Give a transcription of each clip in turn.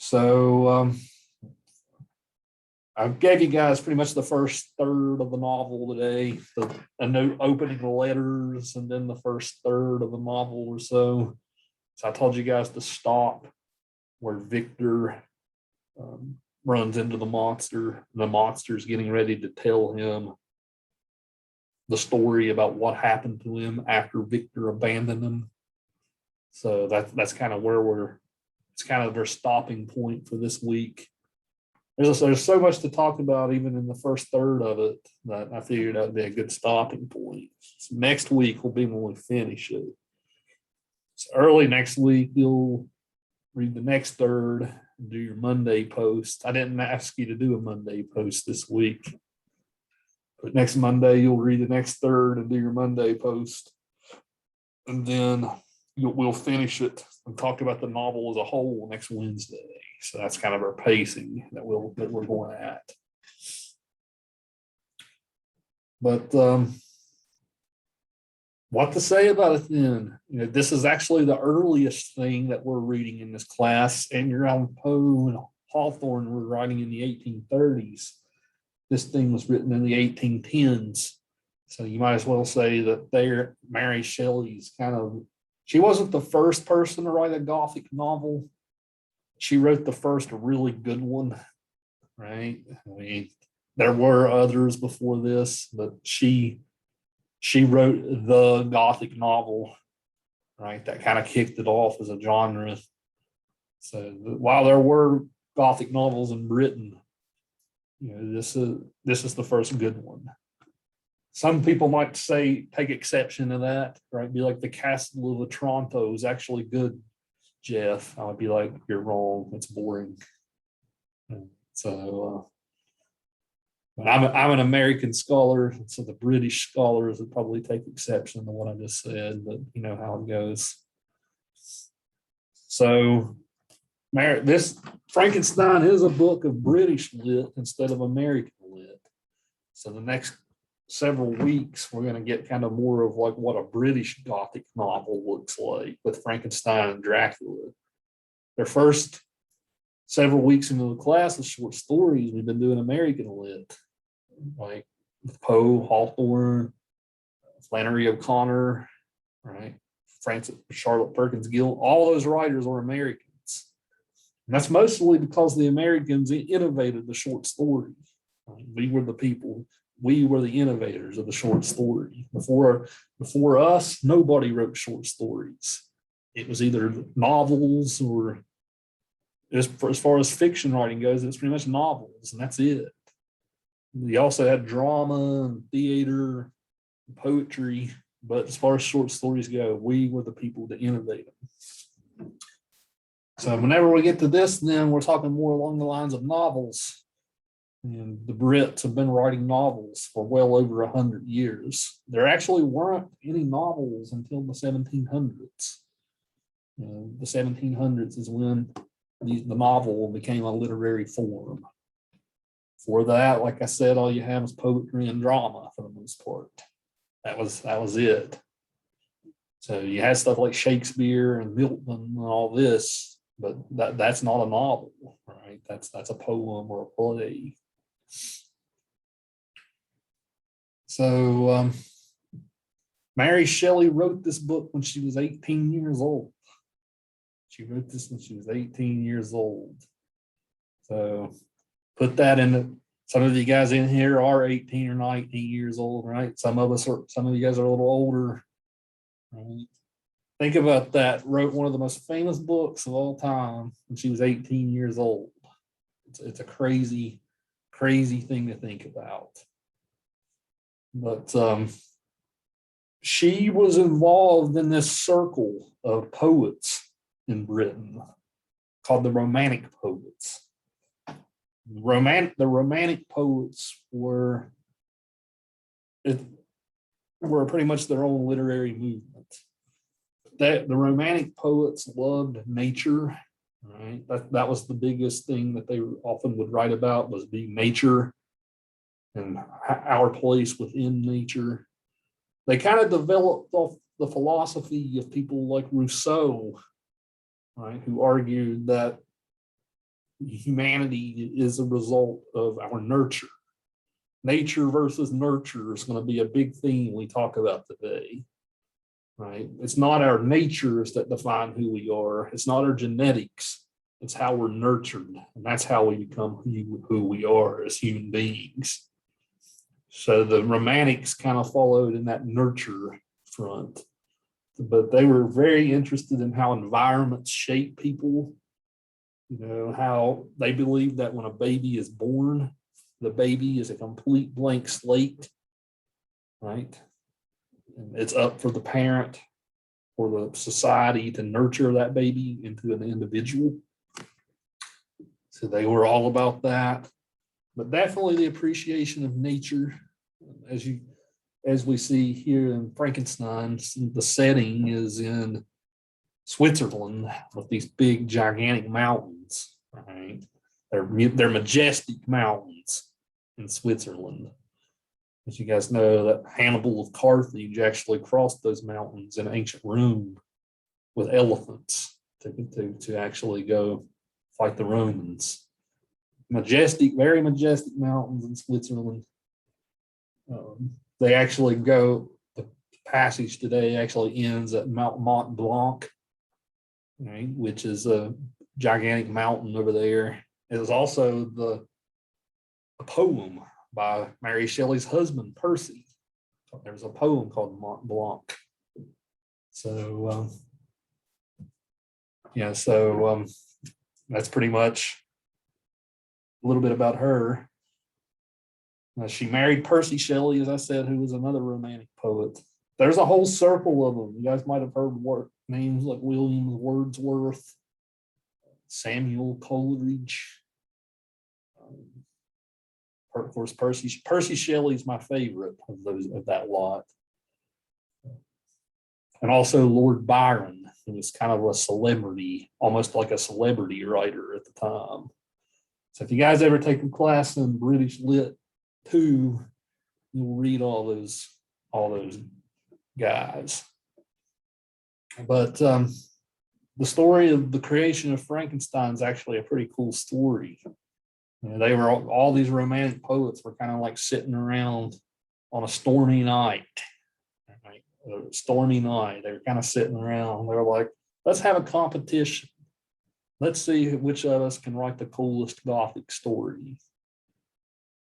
So I gave you guys pretty much the first third of the novel today, a note opening the letters, and then the first third of the novel or so. So I told you guys to stop where Victor runs into the monster. The monster's getting ready to tell him the story about what happened to him after Victor abandoned him. So that's kind of where it's kind of their stopping point for this week. There's so much to talk about even in the first third of it that I figured that would be a good stopping point. So next week will be when we finish it. So early next week, you'll read the next third and do your Monday post. I didn't ask you to do a Monday post this week, but next Monday, you'll read the next third and do your Monday post. And then we'll finish it and talk about the novel as a whole next Wednesday. So that's kind of our pacing that we're going at. But what to say about it then? This is actually the earliest thing that we're reading in this class. Edgar Allan Poe and Hawthorne were writing in the 1830s. This thing was written in the 1810s. So you might as well say that Mary Shelley's she wasn't the first person to write a Gothic novel. She wrote the first really good one, right? I mean, there were others before this, but she wrote the Gothic novel, right? That kind of kicked it off as a genre. So while there were Gothic novels in Britain, this is the first good one. Some people might take exception to that, right? Be like the Castle of Otranto is actually good, Jeff. I would be like, you're wrong. It's boring. So I'm an American scholar, so the British scholars would probably take exception to what I just said, but you know how it goes. So this Frankenstein is a book of British lit instead of American lit. So the next several weeks, we're going to get kind of more of like what a British Gothic novel looks like with Frankenstein and Dracula. Their first several weeks into the class of short stories, we've been doing American lit, like with Poe, Hawthorne, Flannery O'Connor, right? Charlotte Perkins Gill. All those writers are Americans. And that's mostly because the Americans innovated the short story. We were the people. We were the innovators of the short story. Before us, nobody wrote short stories. It was either novels or, as far as fiction writing goes, it's pretty much novels, and that's it. We also had drama and theater and poetry, but as far as short stories go, we were the people to innovate them. So whenever we get to this, then we're talking more along the lines of novels. And the Brits have been writing novels for well over 100 years. There actually weren't any novels until the 1700s. The 1700s is when the novel became a literary form. For that, like I said, all you have is poetry and drama for the most part. That was it. So you had stuff like Shakespeare and Milton and all this, but that's not a novel, right? That's a poem or a play. So Mary Shelley wrote this book when she was 18 years old. She wrote this when she was 18 years old. So put that in. Some of you guys in here are 18 or 19 years old, right? Some of you guys are a little older, right? Think about that. Wrote one of the most famous books of all time when she was 18 years old. It's a crazy thing to think about. But she was involved in this circle of poets in Britain called the Romantic poets. The Romantic poets were pretty much their own literary movement. The Romantic poets loved nature. Right. That was the biggest thing that they often would write about, was being nature and our place within nature. They kind of developed off the philosophy of people like Rousseau, right, who argued that humanity is a result of our nurture. Nature versus nurture is going to be a big theme we talk about today, right? It's not our natures that define who we are. It's not our genetics. It's how we're nurtured. And that's how we become who we are as human beings. So the Romantics kind of followed in that nurture front, but they were very interested in how environments shape people. How they believe that when a baby is born, the baby is a complete blank slate, right? And it's up for the parent or the society to nurture that baby into an individual. So they were all about that, but definitely the appreciation of nature, as we see here in Frankenstein. The setting is in Switzerland with these big, gigantic mountains, right? They're majestic mountains in Switzerland. As you guys know, that Hannibal of Carthage actually crossed those mountains in ancient Rome with elephants to actually go fight the Romans. Majestic, very majestic mountains in Switzerland. They actually the passage today actually ends at Mont Blanc, right, which is a gigantic mountain over there. It is also a poem by Mary Shelley's husband, Percy. There's a poem called Mont Blanc. So, that's pretty much a little bit about her. She married Percy Shelley, as I said, who was another Romantic poet. There's a whole circle of them. You guys might have heard names like William Wordsworth, Samuel Coleridge. Of course, Percy Shelley is my favorite of that lot. And also Lord Byron, who was kind of a celebrity, almost like a celebrity writer at the time. So if you guys ever take a class in British Lit 2, you'll read all those guys. But the story of the creation of Frankenstein is actually a pretty cool story. They were all these Romantic poets were kind of like sitting around on a stormy night. Right? A stormy night. They were kind of sitting around. They were like, let's have a competition. Let's see which of us can write the coolest Gothic story.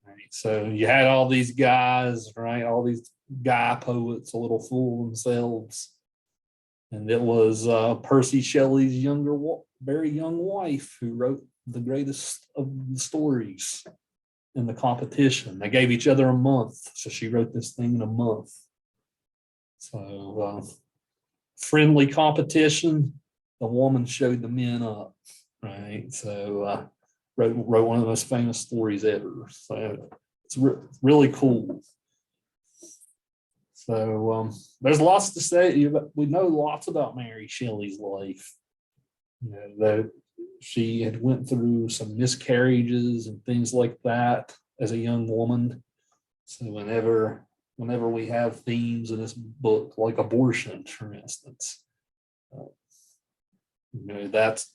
Right? So you had all these guys, right? All these guy poets, a little fool themselves. And it was Percy Shelley's very young wife who wrote the greatest of the stories in the competition. They gave each other a month, so she wrote this thing in a month. So friendly competition, the woman showed the men up, right? So wrote one of the most famous stories ever. So it's really cool. So there's lots to say. We know lots about Mary Shelley's life. She had went through some miscarriages and things like that as a young woman. So whenever we have themes in this book, like abortion, for instance,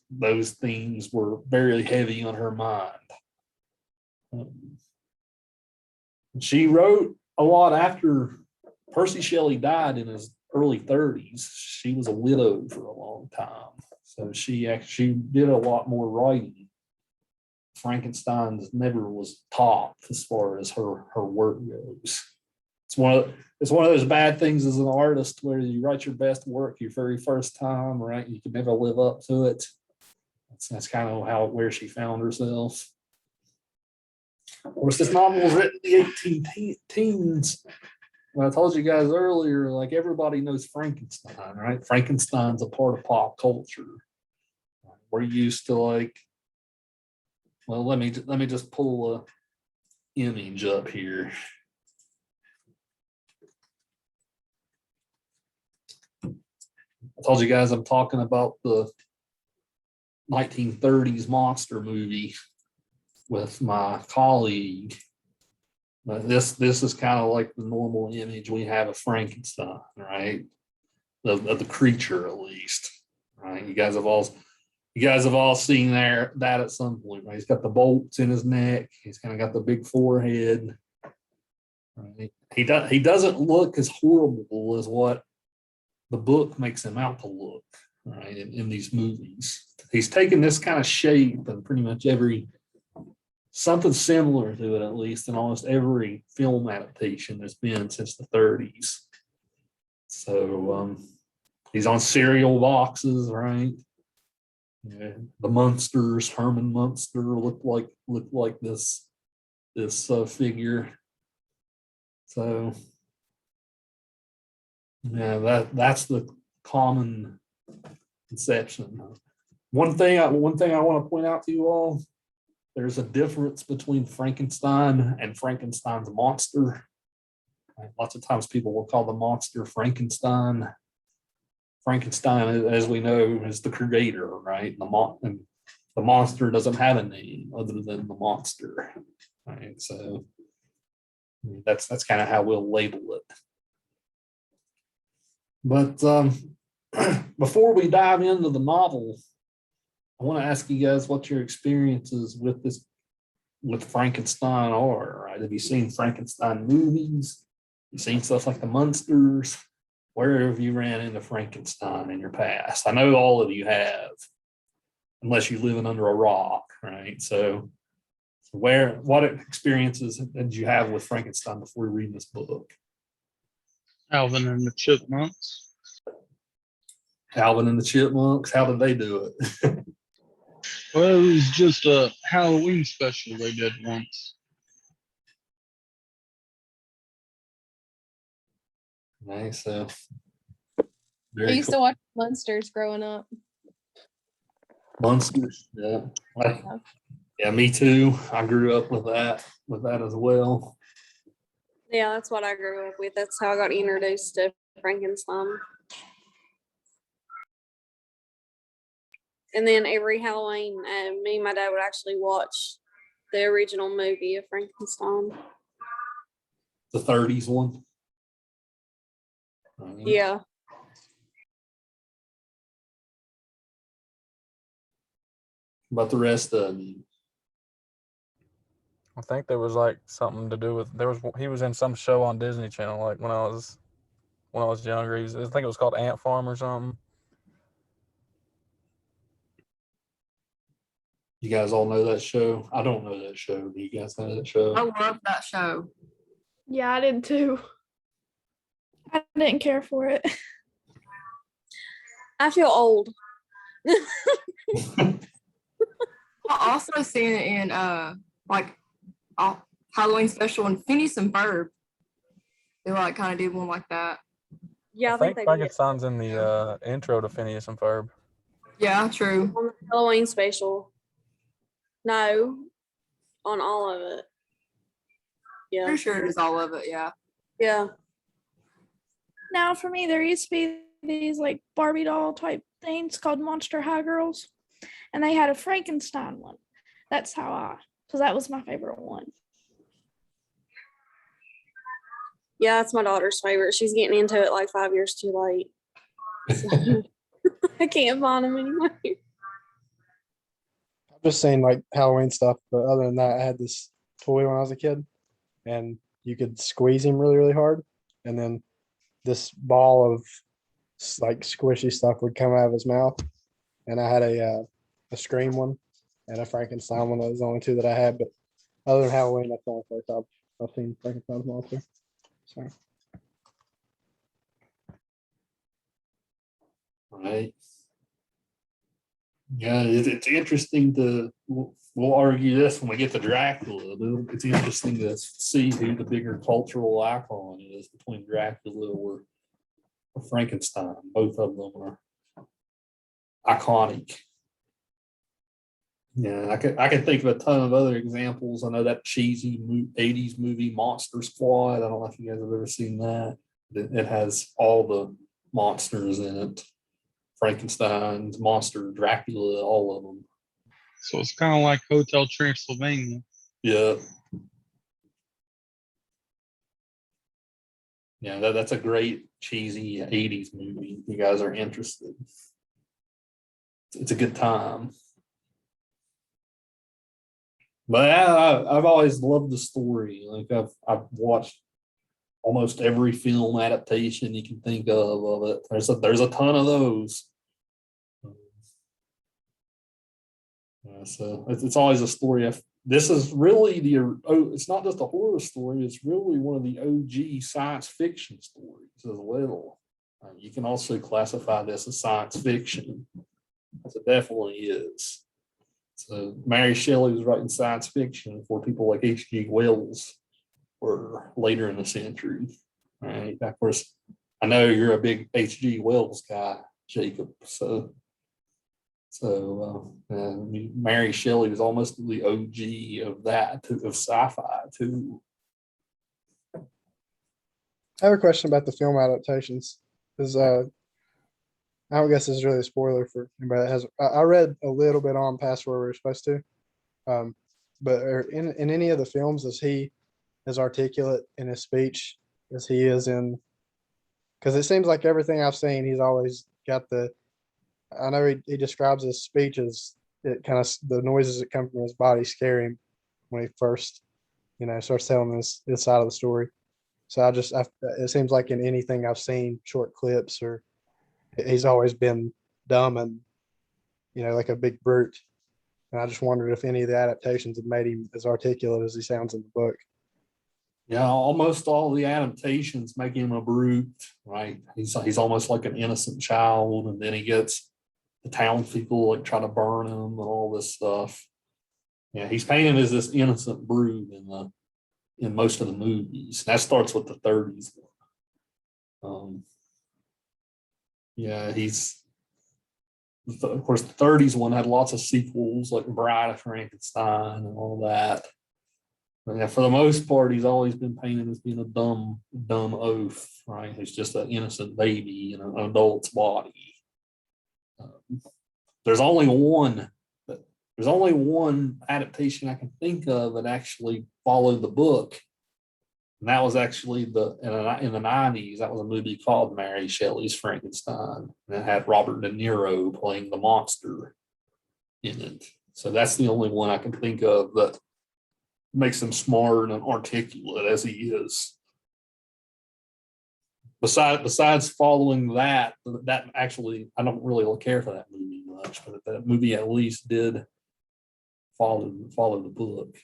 those themes were very heavy on her mind. She wrote a lot after Percy Shelley died in his early 30s. She was a widow for a long time. So she did a lot more writing. Frankenstein never was top as far as her work goes. It's one of those bad things as an artist where you write your best work your very first time, right? You can never live up to it. That's kind of where she found herself. Of course, this novel was written in the 1810s. I told you guys earlier, like everybody knows Frankenstein, right? Frankenstein's a part of pop culture. We're used to let me just pull a image up here. I told you guys I'm talking about the 1930s monster movie with my colleague. But this is kind of like the normal image we have of Frankenstein, right? Of the creature, at least, right? You guys You guys have all seen that at some point, right? He's got the bolts in his neck. He's kind of got the big forehead. Right? He doesn't look as horrible as what the book makes him out to look, right? In these movies, he's taken this kind of shape and pretty much something similar to it, at least in almost every film adaptation there's been since the 30s. So he's on cereal boxes, right? Yeah, the Munsters, Herman Munster looked like this figure. So yeah, that's the common conception. One thing I want to point out to you all: there's a difference between Frankenstein and Frankenstein's monster. Lots of times people will call the monster Frankenstein. Frankenstein, as we know, is the creator, right? And the monster doesn't have a name other than the monster, right? So that's kind of how we'll label it. But before we dive into the novel, I want to ask you guys what your experiences with Frankenstein are. Right? Have you seen Frankenstein movies? You've seen stuff like the Munsters? Where have you ran into Frankenstein in your past? I know all of you have, unless you're living under a rock, right? So what experiences did you have with Frankenstein before reading this book? Alvin and the Chipmunks. Alvin and the Chipmunks, how did they do it? Well, it was just a Halloween special they did once. Nice. So I used cool. to watch Monsters growing up. Monsters, yeah. Yeah, me too. I grew up with that as well. Yeah, that's what I grew up with. That's how I got introduced to Frankenstein. And then every Halloween, me and my dad would actually watch the original movie of Frankenstein. The 30s one. Yeah. But the rest of them. I think there was like something to do with he was in some show on Disney Channel like when I was younger. I think it was called Ant Farm or something. You guys all know that show? I don't know that show. Do you guys know that show? I love that show. Yeah, I did too. I didn't care for it. I feel old. I also seen it in Halloween special in Phineas and Ferb. They kind of did one like that. Yeah, I think they did. Frankenstein's in the intro to Phineas and Ferb. Yeah, true. On the Halloween special. No, on all of it. Yeah. Pretty sure it is all of it, yeah. Yeah. Now, for me, there used to be these like Barbie doll type things called Monster High Girls, and they had a Frankenstein one. That's because that was my favorite one. Yeah, that's my daughter's favorite. She's getting into it like 5 years too late. So, I can't find them anymore. I've just seen like Halloween stuff, but other than that, I had this toy when I was a kid, and you could squeeze him really, really hard, and then this ball of like squishy stuff would come out of his mouth. And I had a Scream one and a Frankenstein one. That was the only two that I had. But other than Halloween, that's the only place I've seen Frankenstein's monster. So. Right. Yeah, it's interesting we'll argue this when we get to Dracula. It's interesting to see who the bigger cultural icon is between Dracula or Frankenstein. Both of them are iconic. Yeah, I can think of a ton of other examples. I know that cheesy 80s movie Monster Squad. I don't know if you guys have ever seen that. It has all the monsters in it. Frankenstein's monster, Dracula, all of them. So it's kind of like Hotel Transylvania. Yeah. Yeah, that's a great cheesy 80s movie. If you guys are interested. it's a good time. But I've always loved the story. Like I've watched almost every film adaptation you can think of it. There's a ton of those. So it's always a story. This is really it's not just a horror story. It's really one of the OG science fiction stories as well. You can also classify this as science fiction, as it definitely is. So Mary Shelley was writing science fiction for people like H.G. Wells were later in the century. Right. Of course, I know you're a big H.G. Wells guy, Jacob. So Mary Shelley was almost the OG of that, of sci-fi too. I have a question about the film adaptations. Because I don't guess this is really a spoiler for anybody that has. I read a little bit on past where we were supposed to, but in any of the films, is he as articulate in his speech as he is in? Because it seems like everything I've seen, he's always got the. I know he describes his speech as it kind of the noises that come from his body scare him when he first, starts telling his side of the story. So it seems like in anything I've seen, short clips, or he's always been dumb and, like a big brute. And I just wondered if any of the adaptations have made him as articulate as he sounds in the book. Yeah, almost all the adaptations make him a brute, right? He's almost like an innocent child, and then he gets the townspeople like try to burn him and all this stuff. Yeah, he's painted as this innocent brute in most of the movies. That starts with the 30s. Yeah, of course, the 30s one had lots of sequels like Bride of Frankenstein and all that. But yeah, for the most part, he's always been painted as being a dumb oaf, right? He's just an innocent baby in an adult's body. There's only one adaptation I can think of that actually followed the book. And that was actually in the 90s. That was a movie called Mary Shelley's Frankenstein. And it had Robert De Niro playing the monster in it. So that's the only one I can think of that makes him smart and articulate as he is. Besides following that actually, I don't really care for that movie much, but that movie at least did follow the book.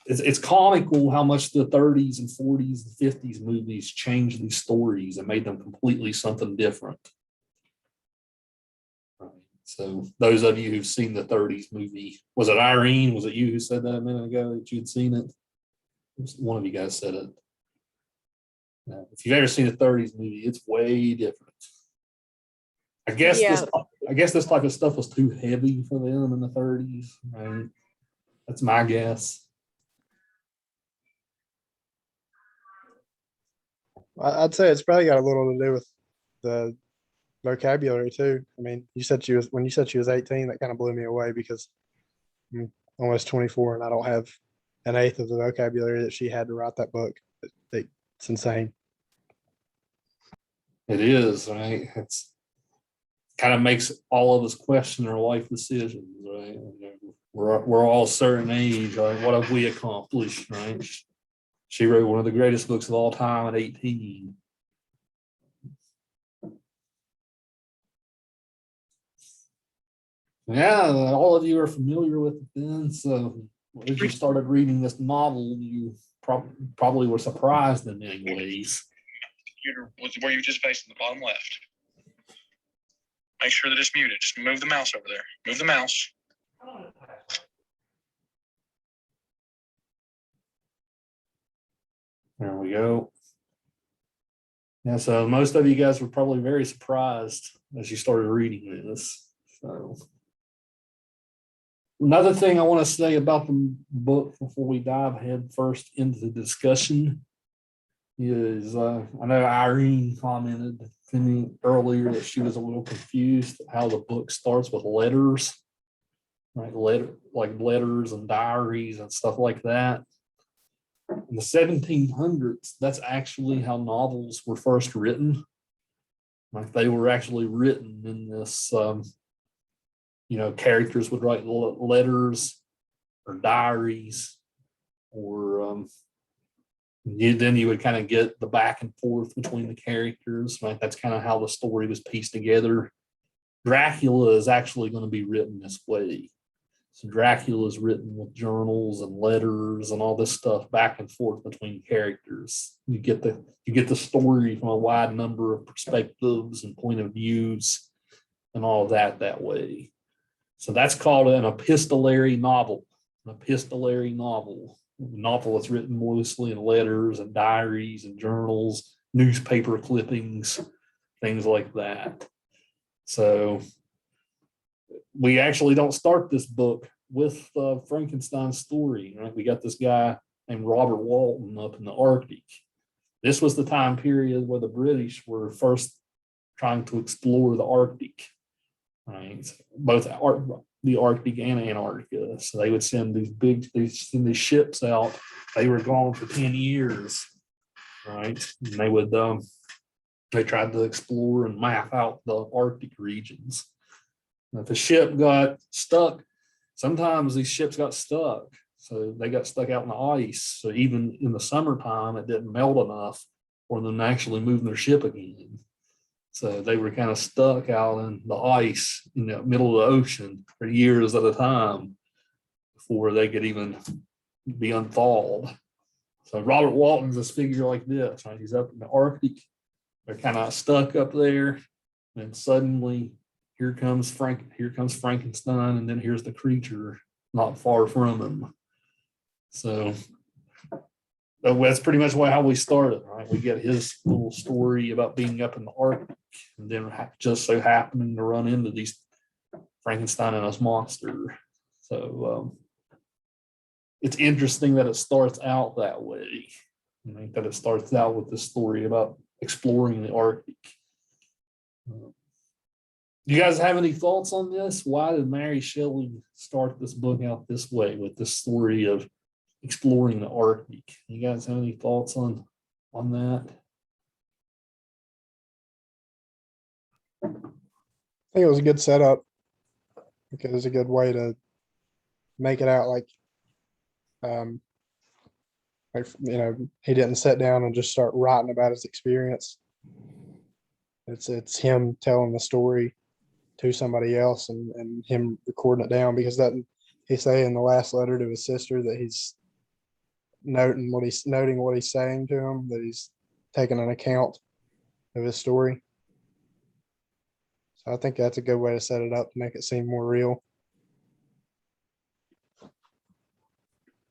It's comical how much the 30s and 40s and 50s movies changed these stories and made them completely something different. Right. So those of you who've seen the 30s movie, was it Irene? Was it you who said that a minute ago that you'd seen it? One of you guys said it. If you've ever seen a 30s movie, it's way different. I guess this type of stuff was too heavy for them in the 30s. Right? That's my guess. I'd say it's probably got a little to do with the vocabulary too. I mean, when you said she was 18, that kind of blew me away because I'm almost 24 and I don't have an eighth of the vocabulary that she had to write that book. It's insane. It is, right? It's kind of makes all of us question our life decisions, right? We're all a certain age, right? What have we accomplished, right? She wrote one of the greatest books of all time at 18. Yeah, all of you are familiar with it then. So as you started reading this novel, you probably were surprised in many ways. Computer was where you just facing the bottom left. Make sure that it's muted. Just move the mouse over there. Move the mouse. There we go. Yeah, so most of you guys were probably very surprised as you started reading this. So another thing I want to say about the book before we dive head first into the discussion is I know Irene commented to me earlier that she was a little confused how the book starts with letters, right? Like letters and diaries and stuff like that. In the 1700s, that's actually how novels were first written. Like they were actually written in this characters would write letters or diaries, or then you would kind of get the back and forth between the characters. Right? That's kind of how the story was pieced together. Dracula is actually going to be written this way. So Dracula is written with journals and letters and all this stuff back and forth between characters. You get the story from a wide number of perspectives and point of views and all of that way. So that's called an epistolary novel. An epistolary novel. A novel that's written mostly in letters and diaries and journals, newspaper clippings, things like that. So we actually don't start this book with Frankenstein's story, right? We got this guy named Robert Walton up in the Arctic. This was the time period where the British were first trying to explore the Arctic, right? Both the Arctic and Antarctica. So they would send these ships out. They were gone for 10 years, right? And they tried to explore and map out the Arctic regions. And if a ship got stuck, sometimes these ships got stuck. So they got stuck out in the ice. So even in the summertime, it didn't melt enough for them to actually move their ship again. So they were kind of stuck out in the ice in the middle of the ocean for years at a time before they could even be unthawed. So Robert Walton's this figure like this, right? He's up in the Arctic. They're kind of stuck up there, and suddenly here comes Frankenstein, and then here's the creature not far from him. So that's pretty much how we started, right? We get his little story about being up in the Arctic, and then just so happening to run into these Frankenstein and his monster. So it's interesting that it starts out that way. That it starts out with this story about exploring the Arctic. You guys have any thoughts on this? Why did Mary Shelley start this book out this way with this story of exploring the Arctic? You guys have any thoughts on that? I think it was a good setup because it's a good way to make it out like he didn't sit down and just start writing about his experience. It's him telling the story to somebody else and him recording it down, because that he say in the last letter to his sister that he's noting what he's saying to him, that he's taking an account of his story. So I think that's a good way to set it up to make it seem more real.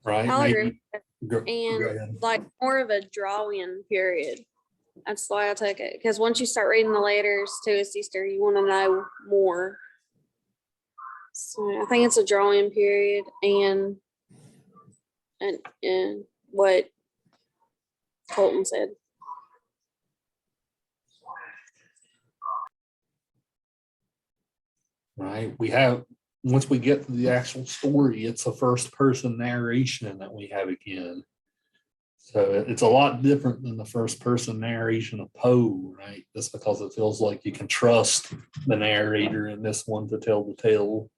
Right. I'll agree. Go ahead. And like more of a drawing period. That's the way I took it. Because once you start reading the letters to his sister, you want to know more. So I think it's a drawing period, and what Colton said. Right. Once we get to the actual story, it's a first person narration that we have again. So it's a lot different than the first person narration of Poe, right? That's because it feels like you can trust the narrator in this one to tell the tale.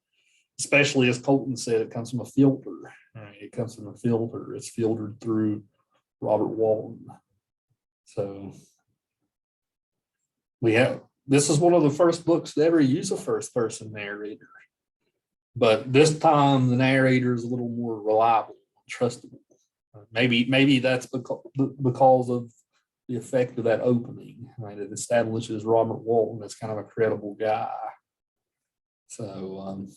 Especially as Colton said, it comes from a filter. Right? It comes from a filter. It's filtered through Robert Walton. So this is one of the first books to ever use a first person narrator. But this time the narrator is a little more reliable, trustable. Maybe that's because of the effect of that opening, right? It establishes Robert Walton as kind of a credible guy. So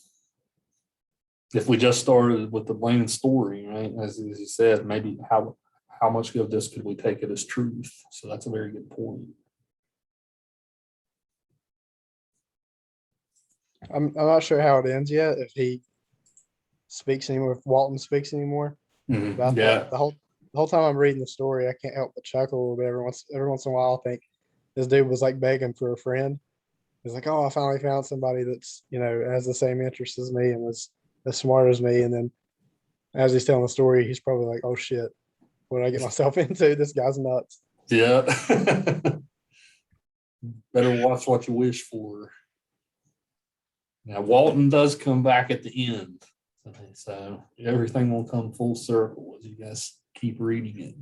if we just started with the Blanc story, right, as you said, maybe how much of this could we take it as truth? So that's a very good point. I'm not sure how it ends yet, if he speaks anymore, if Walton speaks anymore. Mm-hmm. Yeah. The whole time I'm reading the story, I can't help but chuckle a little bit every once in a while. I think this dude was like begging for a friend. He's like, "Oh, I finally found somebody that's has the same interests as me and was as smart as me." And then as he's telling the story, he's probably like, "Oh shit, what did I get myself into? This guy's nuts." Yeah. Better watch what you wish for. Now, Walton does come back at the end. So everything will come full circle as you guys keep reading it.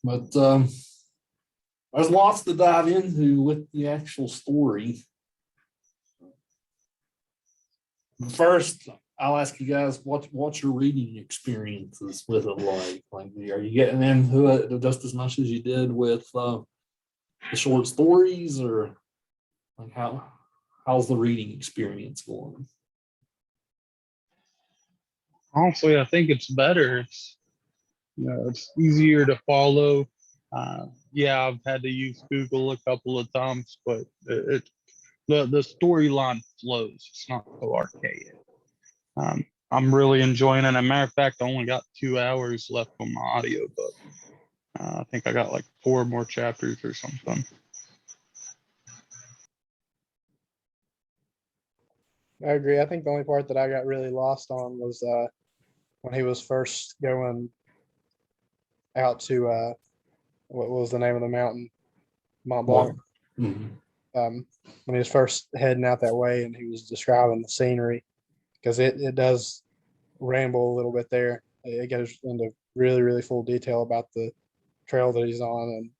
But there's lots to dive into with the actual story. First, I'll ask you guys, what's your reading experiences with it like? Like, are you getting into it just as much as you did with the short stories, or like how's the reading experience going? Honestly, I think it's better. It's easier to follow. Yeah, I've had to use Google a couple of times, but the storyline flows. It's not so archaic. I'm really enjoying it. As a matter of fact, I only got 2 hours left on my audiobook. I think I got like 4 more chapters or something. I agree. I think the only part that I got really lost on was when he was first going out to what was the name of the mountain? Mont Blanc. Mhm. When he was first heading out that way and he was describing the scenery, because it does ramble a little bit there. It goes into really, really full detail about the trail that he's on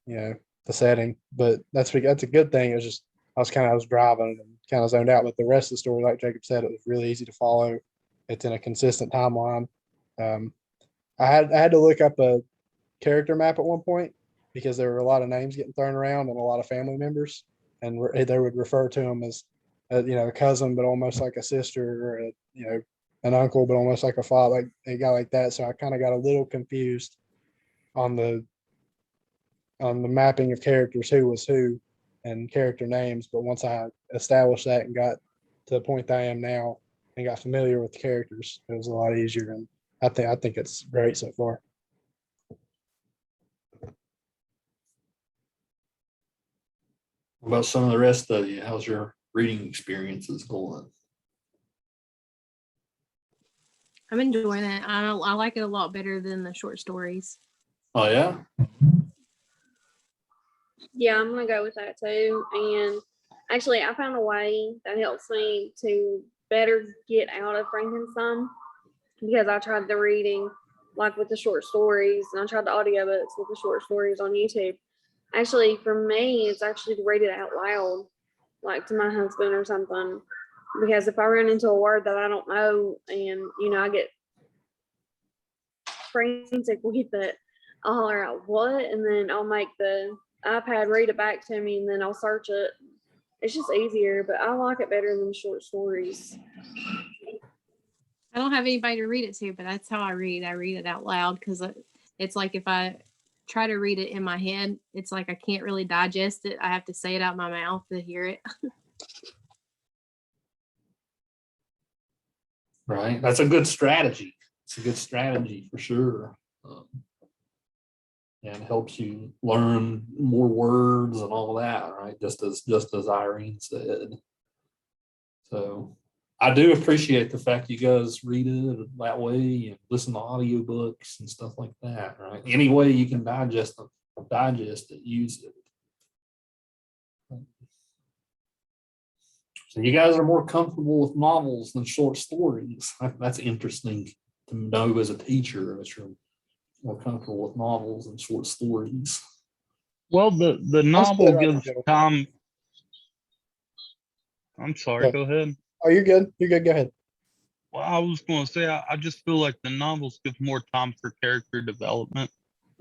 and the setting. But that's a good thing. It was just I was driving and kind of zoned out. But the rest of the story, like Jacob said, it was really easy to follow. It's in a consistent timeline. I had to look up a character map at one point because there were a lot of names getting thrown around and a lot of family members, and they would refer to them as a cousin, but almost like a sister, or an uncle, but almost like a father, like a guy like that. So I kind of got a little confused on the mapping of characters, who was who, and character names. But once I established that and got to the point that I am now and got familiar with the characters, it was a lot easier. And I think it's great so far. What about some of the rest of you? How's your reading experiences going? I'm enjoying it. I like it a lot better than the short stories. Oh yeah? Yeah, I'm gonna go with that too. And actually, I found a way that helps me to better get out of Frankenstein, because I tried the reading like with the short stories, and I tried the audiobooks with the short stories on YouTube. Actually, for me, it's actually to read it out loud, like to my husband or something. Because if I run into a word that I don't know and I get frantic with it, I'll holler out what, and then I'll make the iPad read it back to me, and then I'll search it. It's just easier, but I like it better than short stories. I don't have anybody to read it to, but that's how I read. I read it out loud because it's like if I try to read it in my head, it's like I can't really digest it. I have to say it out my mouth to hear it. Right. That's a good strategy. It's a good strategy for sure. And helps you learn more words and all that, right? Just as Irene said. So I do appreciate the fact you guys read it that way and listen to audiobooks and stuff like that, right? Any way you can digest it, use it. So you guys are more comfortable with novels than short stories. That's interesting to know as a teacher, that you're more comfortable with novels and short stories. Well, the I'm split novel right in the gives middle. Tom. I'm sorry, go ahead. Oh, you're good. You're good. Go ahead. Well, I was going to say, I just feel like the novels give more time for character development.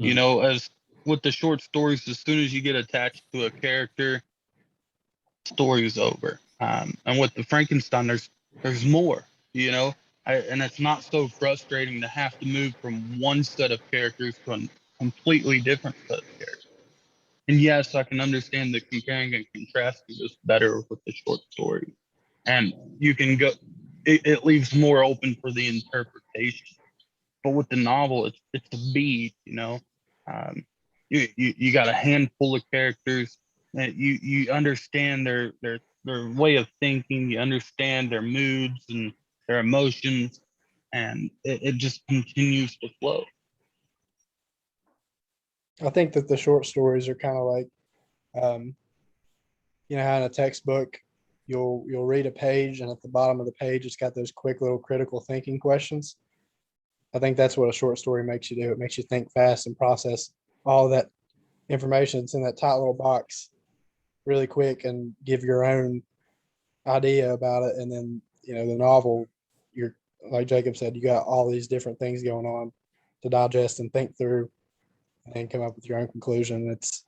As with the short stories, as soon as you get attached to a character, story's over. And with the Frankenstein, there's more, and it's not so frustrating to have to move from one set of characters to a completely different set of characters. And yes, I can understand the comparing and contrasting is better with the short story. And you can go, it leaves more open for the interpretation. But with the novel, it's a beat, you got a handful of characters that you understand their way of thinking, you understand their moods and their emotions, and it just continues to flow. I think that the short stories are kind of like You know how in a textbook you'll read a page and at the bottom of the page it's got those quick little critical thinking questions. I think that's what a short story makes you do. It makes you think fast and process all that information that's in that tight little box really quick and give your own idea about it. And then, you know, the novel, you're like Jacob said, you got all these different things going on to digest and think through and then come up with your own conclusion. It's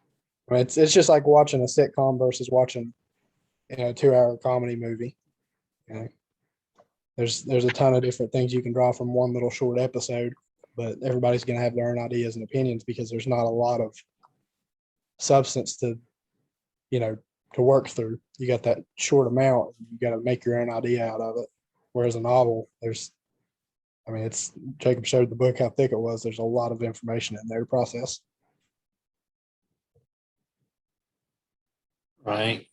just like watching a sitcom versus watching, you know, a 2-hour comedy movie. You know, there's a ton of different things you can draw from one little short episode, but everybody's going to have their own ideas and opinions because there's not a lot of substance to, you know, to work through. You got that short amount, you got to make your own idea out of it. Whereas a novel, it's Jacob showed the book how thick it was. There's a lot of information in there to process. Right.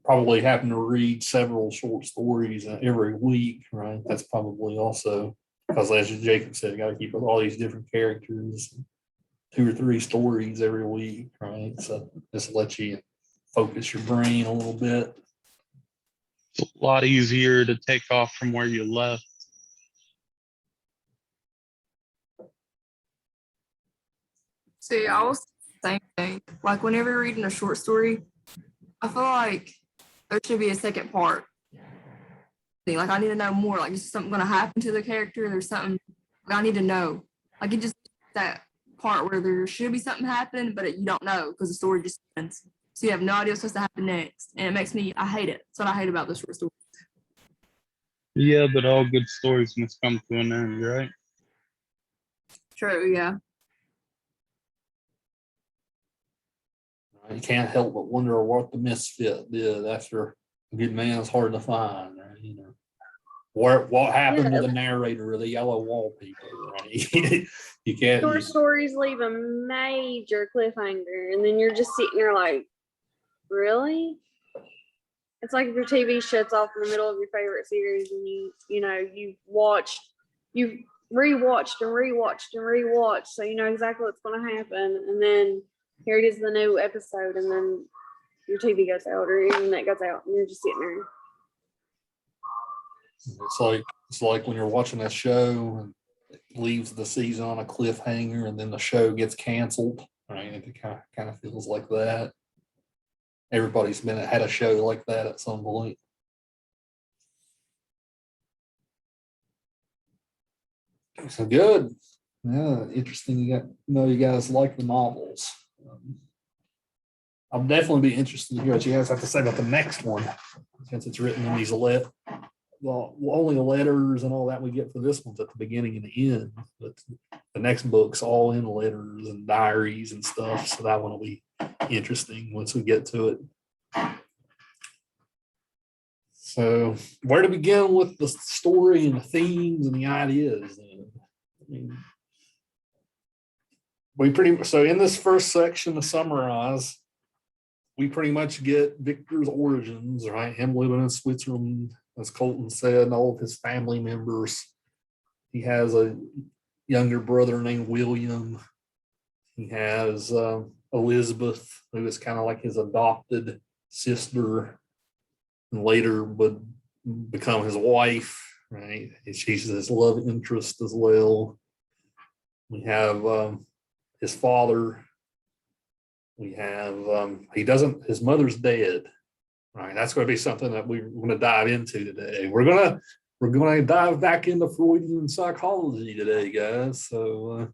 Probably having to read several short stories every week, right? That's probably also because, as Jacob said, you got to keep with all these different characters, 2 or 3 stories every week, right? So just let you focus your brain a little bit. It's a lot easier to take off from where you left. See, I was the same thing. Like whenever you're reading a short story, I feel like there should be a second part. Like I need to know more. Like is something going to happen to the character? There's something I need to know. Like it just that part where there should be something happening, but you don't know because the story just ends. So you have no idea what's supposed to happen next, and it makes me. I hate it. That's what I hate about the short story. Yeah, but all good stories must come to an end, right? True. Yeah. You can't help but wonder what the misfit did after a good man's hard to find, right? You know, what happened to the narrator of the yellow wallpaper, right? You can't. Short stories leave a major cliffhanger, and then you're just sitting there like, really? It's like if your TV shuts off in the middle of your favorite series, and you've rewatched and rewatched and rewatched, so you know exactly what's going to happen, and then here it is, the new episode, and then your TV goes out or your internet goes out, and you're just sitting there. It's like when you're watching a show and it leaves the season on a cliffhanger, and then the show gets canceled. Right? It kind of feels like that. Everybody's had a show like that at some point. So good. Yeah, interesting. You guys like the novels. I'll definitely be interested to hear what you guys have to say about the next one, since it's written in these only the letters and all that we get for this one's at the beginning and the end, but the next book's all in letters and diaries and stuff. So that one will be interesting once we get to it. So where to begin with the story and the themes and the ideas? So in this first section to summarize, we pretty much get Victor's origins, right? Him living in Switzerland, as Colton said, and all of his family members. He has a younger brother named William. He has Elizabeth, who is kind of like his adopted sister, and later would become his wife, right? She's his love interest as well. We have his father. We have his mother's dead, right? That's going to be something that we're going to dive into today. We're going to dive back into Freudian psychology today, guys. So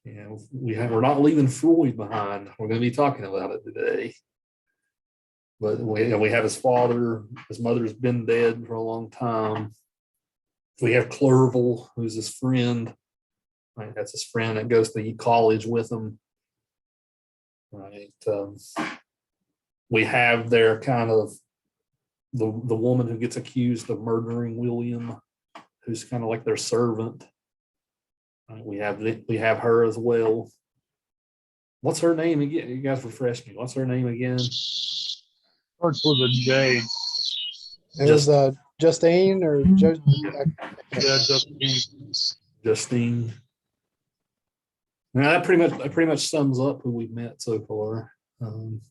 we're not leaving Freud behind. We're going to be talking about it today. But we have his father. His mother's been dead for a long time. We have Clerval, who's his friend. Right, that's his friend that goes to college with him. Right. We have their kind of the woman who gets accused of murdering William, who's kind of like their servant. Right, we have her as well. What's her name again? You guys refresh me. What's her name again? Starts with a J. It was Justine or Justine. Now that pretty much sums up who we've met so far. And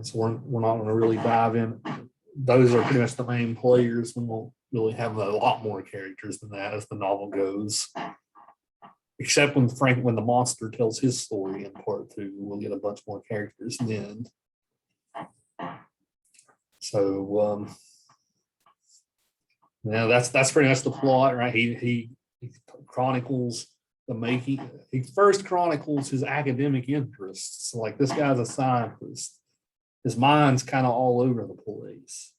so we're not going to really dive in. Those are pretty much the main players. We won't really have a lot more characters than that as the novel goes. Except when when the monster tells his story in part 2, we'll get a bunch more characters then. So yeah, that's pretty much the plot, right? He chronicles the making. He first chronicles his academic interests. Like, this guy's a scientist. His mind's kind of all over the place.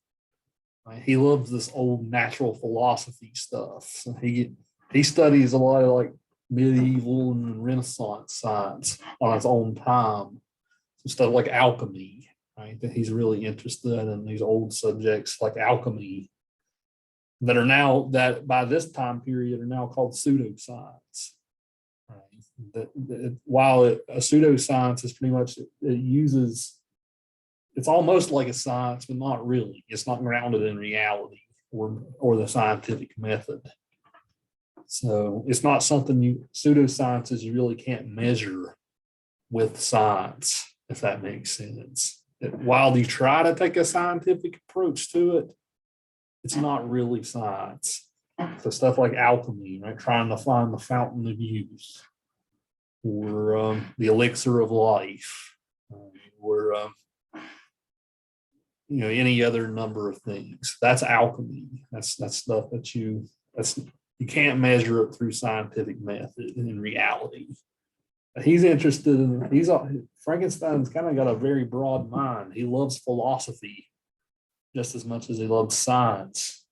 Right? He loves this old natural philosophy stuff. So he studies a lot of like medieval and Renaissance science on his own time. Some stuff like alchemy, right? That he's really interested in, these old subjects like alchemy that are now, that by this time period are now called pseudoscience. Right? While a pseudoscience is pretty much, it uses, it's almost like a science, but not really. It's not grounded in reality or the scientific method. So it's not something pseudosciences you really can't measure with science, if that makes sense. While you try to take a scientific approach to it, it's not really science. So stuff like alchemy, right? Trying to find the fountain of youth, or the elixir of life, or any other number of things. That's alchemy. That's stuff that you can't measure it through scientific method in reality. He's interested in, Frankenstein's kind of got a very broad mind. He loves philosophy just as much as he loves science.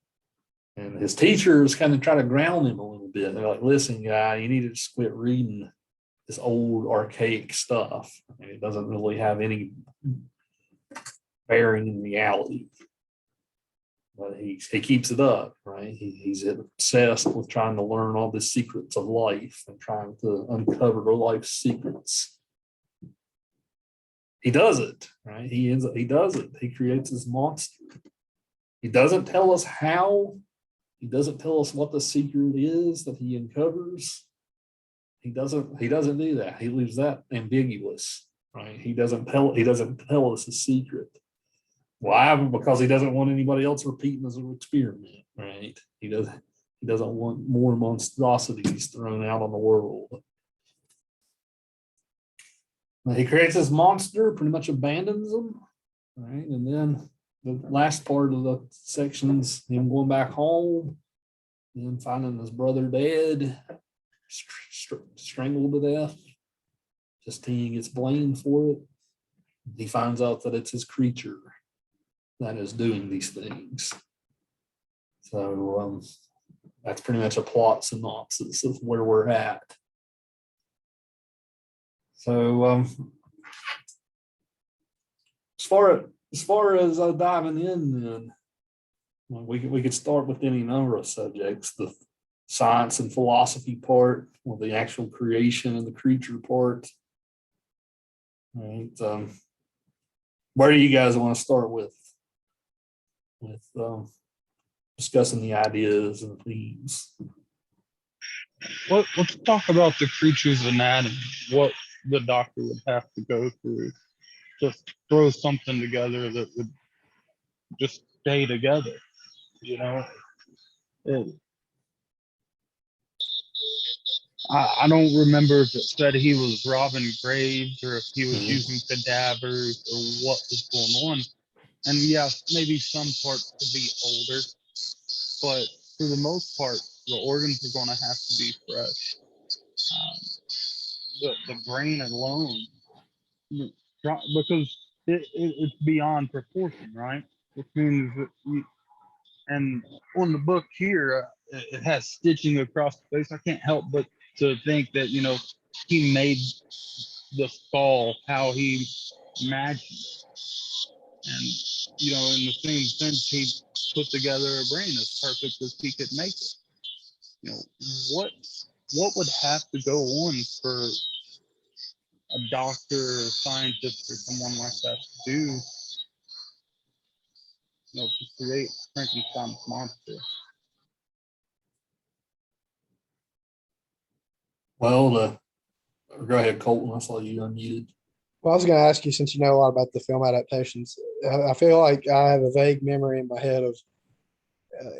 And his teachers kind of try to ground him a little bit. They're like, listen, guy, you need to just quit reading this old archaic stuff. It doesn't really have any bearing in reality. But he keeps it up, right? He's obsessed with trying to learn all the secrets of life and trying to uncover life's secrets. He does it, right? He does it. He creates his monster. He doesn't tell us how. He doesn't tell us what the secret is that he uncovers. He doesn't do that. He leaves that ambiguous, right? He doesn't tell us a secret. Why? Because he doesn't want anybody else repeating his experiment, right? He doesn't want more monstrosities thrown out on the world. He creates this monster, pretty much abandons them, right? And then the last part of the sections, him going back home, and finding his brother dead, strangled to death. Justine gets blamed for it. He finds out that it's his creature that is doing these things. So that's pretty much a plot synopsis of where we're at. So as far as diving in, then we could start with any number of subjects: the science and philosophy part, or the actual creation and the creature part. All right. Where do you guys want to start with discussing the ideas and themes? Let's talk about the creature's anatomy. What the doctor would have to go through to throw something together that would just stay together. I don't remember if it said he was robbing graves or if he was using cadavers or what was going on. And yes, maybe some parts could be older, but for the most part, the organs are going to have to be fresh. The brain alone, because it's beyond proportion, right? Which means that and on the book here, it has stitching across the face. I can't help but to think that, he made the skull how he imagined. And, in the same sense, he put together a brain as perfect as he could make it. What would have to go on for a doctor or scientist or someone like that to do, to create Frankenstein's monster? Well, go ahead, Colton. I saw you unmuted. Well, I was going to ask you, since you know a lot about the film adaptations, I feel like I have a vague memory in my head of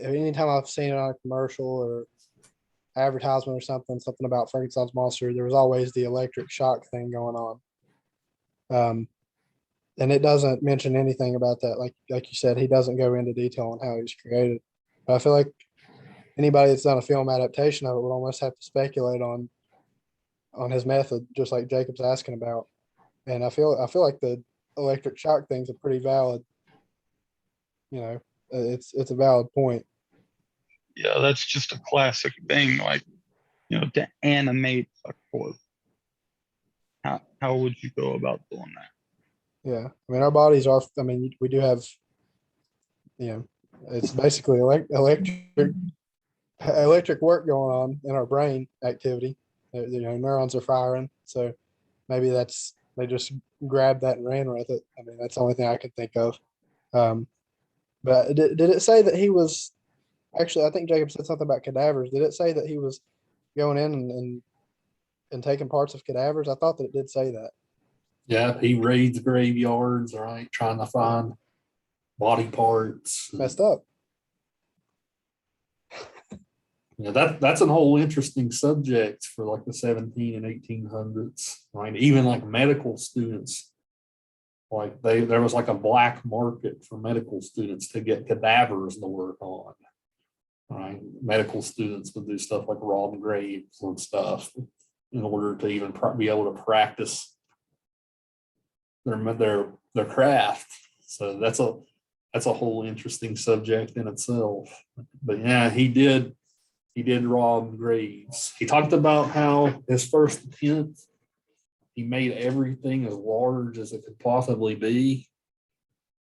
anytime I've seen it on a commercial or advertisement or something about Frankenstein's monster, there was always the electric shock thing going on. And it doesn't mention anything about that. Like you said, he doesn't go into detail on how he was created. But I feel like anybody that's done a film adaptation of it would almost have to speculate on his method, just like Jacob's asking about. And I feel like the electric shock thing's a pretty valid, it's a valid point. Yeah, that's just a classic thing. Like, to animate a corpse. How would you go about doing that? Yeah. I mean, our bodies are, I mean, we do have, it's basically electric work going on in our brain activity. Neurons are firing. So maybe they just grabbed that and ran with it. I mean, that's the only thing I can think of. But did it say that he was actually, I think Jacob said something about cadavers. Did it say that he was going in and taking parts of cadavers? I thought that it did say that. Yeah, he raids graveyards, right, trying to find body parts. Messed up. Yeah, that's a whole interesting subject for like the 17 and 1800s, right? Even like medical students, like there was like a black market for medical students to get cadavers to work on, right? Medical students would do stuff like rob graves and stuff in order to even be able to practice their craft. So that's a whole interesting subject in itself. But yeah, he did rob graves. He talked about how his first attempt, he made everything as large as it could possibly be,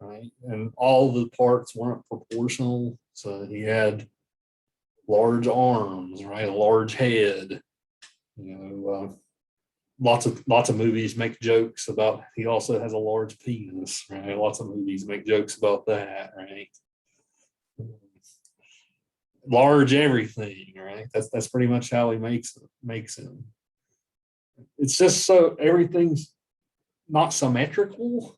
right? And all the parts weren't proportional. So he had large arms, right? A large head. Lots of movies make jokes about he also has a large penis, right? Lots of movies make jokes about that, right? Large everything, right? That's pretty much how he makes him. It's just so everything's not symmetrical.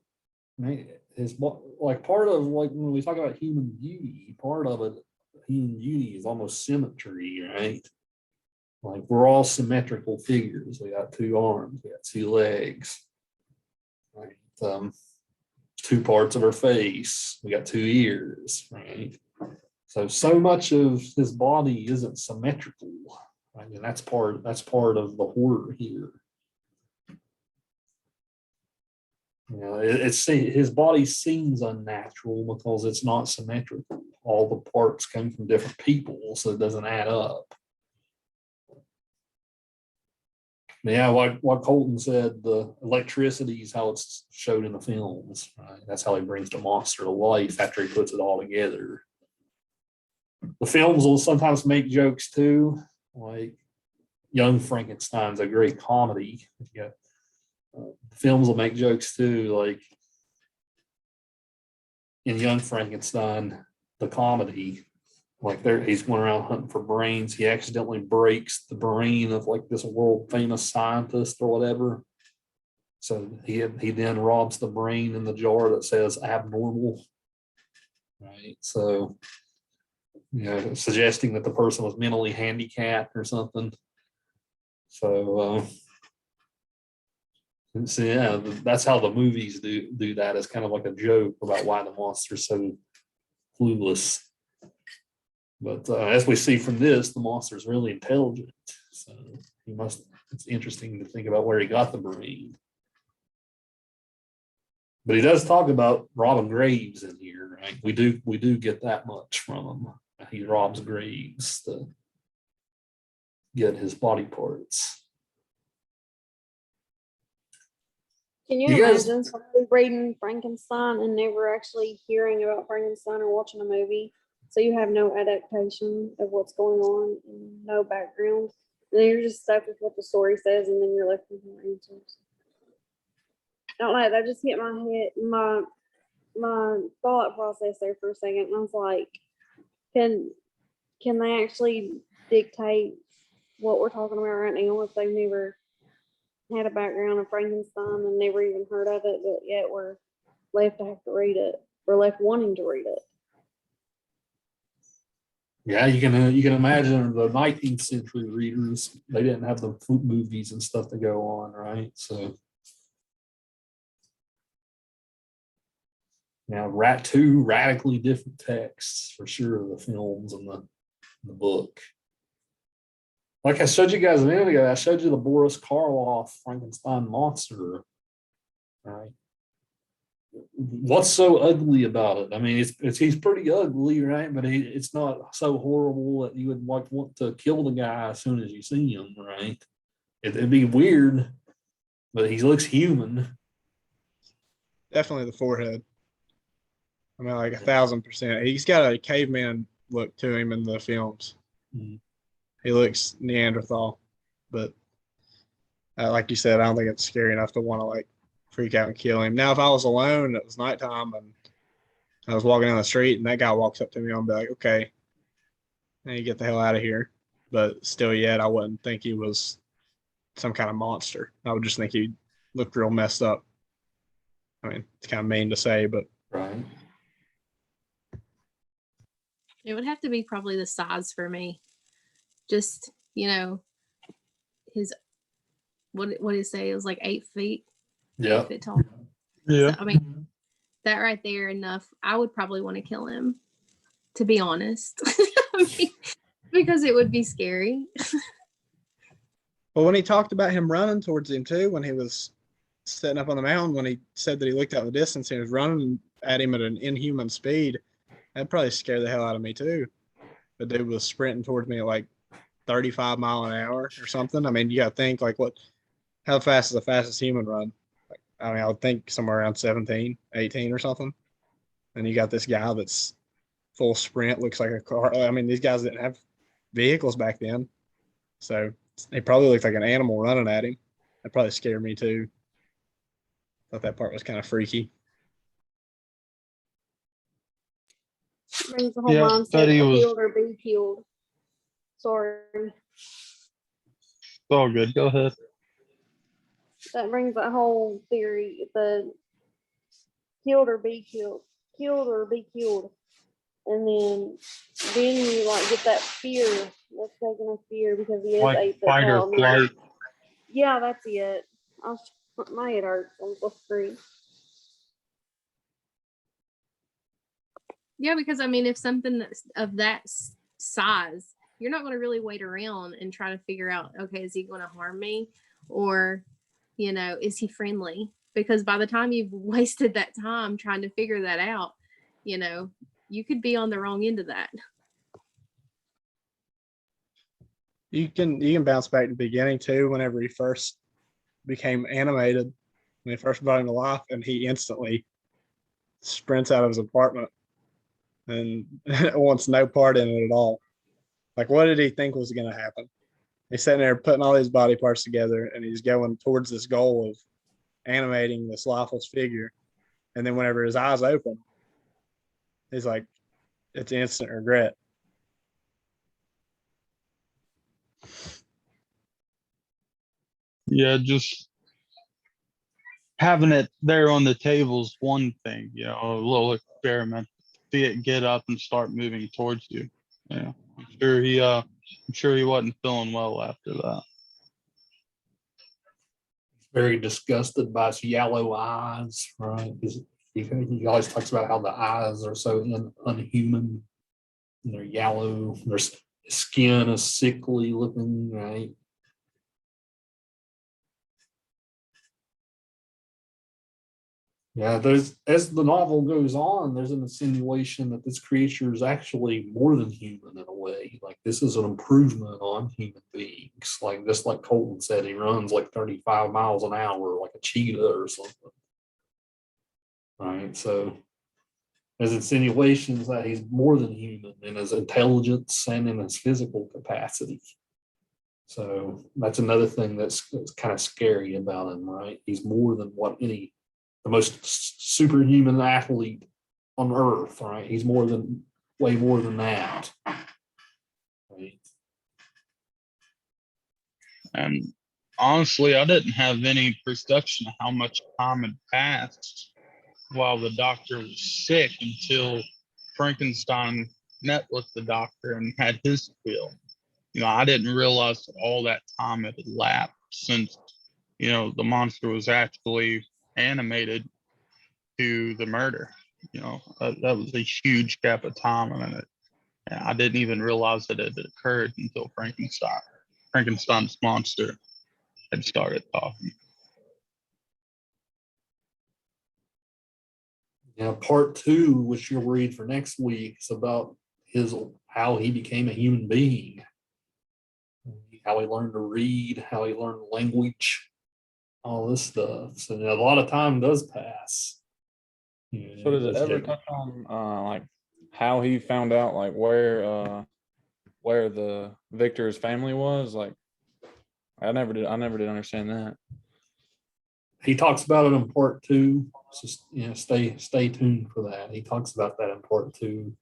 Right? His like part of like when we talk about human beauty, part of it, human beauty is almost symmetry, right? Like we're all symmetrical figures. We got two arms, we got two legs, right? Two parts of our face. We got two ears, right? So much of his body isn't symmetrical. I mean, that's part of the horror here. It's his body seems unnatural because it's not symmetrical. All the parts come from different people, so it doesn't add up. Yeah, what Colton said, the electricity is how it's showed in the films. Right? That's how he brings the monster to life after he puts it all together. The films will sometimes make jokes too, like Young Frankenstein's a great comedy. Films will make jokes too, like in Young Frankenstein, the comedy, like he's going around hunting for brains. He accidentally breaks the brain of like this world famous scientist or whatever. So he then robs the brain in the jar that says abnormal. Right. So suggesting that the person was mentally handicapped or something. So yeah, that's how the movies do that. It's kind of like a joke about why the monster's so clueless. But as we see from this, the monster is really intelligent. So it's interesting to think about where he got the brain. But he does talk about robbing graves in here, right? We do get that much from him. He robs graves to get his body parts. Can you imagine somebody reading Frankenstein and never actually hearing about Frankenstein or watching a movie? So you have no adaptation of what's going on and no background. And then you're just stuck with what the story says, and then you're left with no answers. Don't know, that just hit my head, my thought process there for a second. And I was like, can they actually dictate what we're talking about right now if they've never had a background in Frankenstein and never even heard of it, but yet we're left to have to read it. We're left wanting to read it. Yeah, you can imagine the 19th century readers. They didn't have the movies and stuff to go on, right? So now, two radically different texts for sure. The films and the book. Like I showed you guys a minute ago, I showed you the Boris Karloff Frankenstein Monster. Right. What's so ugly about it? I mean, he's pretty ugly, right? But it's not so horrible that you would want to kill the guy as soon as you see him, right? It'd be weird, but he looks human. Definitely the forehead. I mean, like 1,000%. He's got a caveman look to him in the films. Mhm. He looks Neanderthal, but like you said, I don't think it's scary enough to want to like freak out and kill him. Now, if I was alone, it was nighttime, and I was walking down the street, and that guy walks up to me, I'll be like, okay, and you get the hell out of here. But still, yet I wouldn't think he was some kind of monster. I would just think he looked real messed up. I mean, it's kind of mean to say, but Right. It would have to be probably the size for me. Just, his what did he say? It was like 8 feet. Yeah. 8 feet tall. Yeah. So, I mean, that right there enough. I would probably want to kill him, to be honest. I mean, because it would be scary. Well, when he talked about him running towards him too, when he was setting up on the mountain, when he said that he looked out the distance and he was running at him at an inhuman speed, that'd probably scare the hell out of me too. The dude was sprinting towards me at like 35 mile an hour or something. I mean, you got to think like how fast is the fastest human run? Like, I mean, I would think somewhere around 17, 18 or something. And you got this guy that's full sprint, looks like a car. I mean, these guys didn't have vehicles back then. So he probably looked like an animal running at him. That probably scared me too. Thought that part was kind of freaky. Brings the whole Yeah, mindset but he of was killed or be killed. Sorry. all good. Go ahead. That brings that whole theory, the killed or be killed, killed or be killed. And then you like get that fear. That's taking a fear because he is Like 8 foot fight or tall. flight. Yeah, that's it. My head hurts on the screen. Yeah, because I mean, if something of that size, you're not going to really wait around and try to figure out, okay, is he going to harm me, or is he friendly? Because by the time you've wasted that time trying to figure that out, you could be on the wrong end of that. You can bounce back to the beginning too. Whenever he first became animated, when they first brought him to life, and he instantly sprints out of his apartment and wants no part in it at all. Like, what did he think was going to happen? He's sitting there putting all these body parts together, and he's going towards this goal of animating this lifeless figure. And then whenever his eyes open, he's like, it's instant regret. Yeah, just having it there on the table is one thing, a little experiment. See it get up and start moving towards you. Yeah. I'm sure he wasn't feeling well after that. Very disgusted by his yellow eyes, right? He always talks about how the eyes are so unhuman. And they're yellow. Their skin is sickly looking, right? Yeah, as the novel goes on, there's an insinuation that this creature is actually more than human in a way. Like, this is an improvement on human beings. Like, just like Colton said, he runs like 35 miles an hour, like a cheetah or something. Right. So there's insinuations that he's more than human in his intelligence and in his physical capacity. So that's another thing that's kind of scary about him, right? He's more than the most superhuman athlete on earth, right? He's way more than that. Right? And honestly, I didn't have any perception of how much time had passed while the doctor was sick until Frankenstein met with the doctor and had his spiel. I didn't realize that all that time had elapsed since, the monster was actually animated to the murder. That was a huge gap of time, and I didn't even realize that it had occurred until Frankenstein's monster had started talking. Yeah, part 2, which you'll read for next week, is about how he became a human being, how he learned to read, how he learned language, all this stuff. So a lot of time does pass. So does it ever touch on like how he found out like where the Victor's family was? Like I never did understand that. He talks about it in part 2. So stay tuned for that. He talks about that in part 2.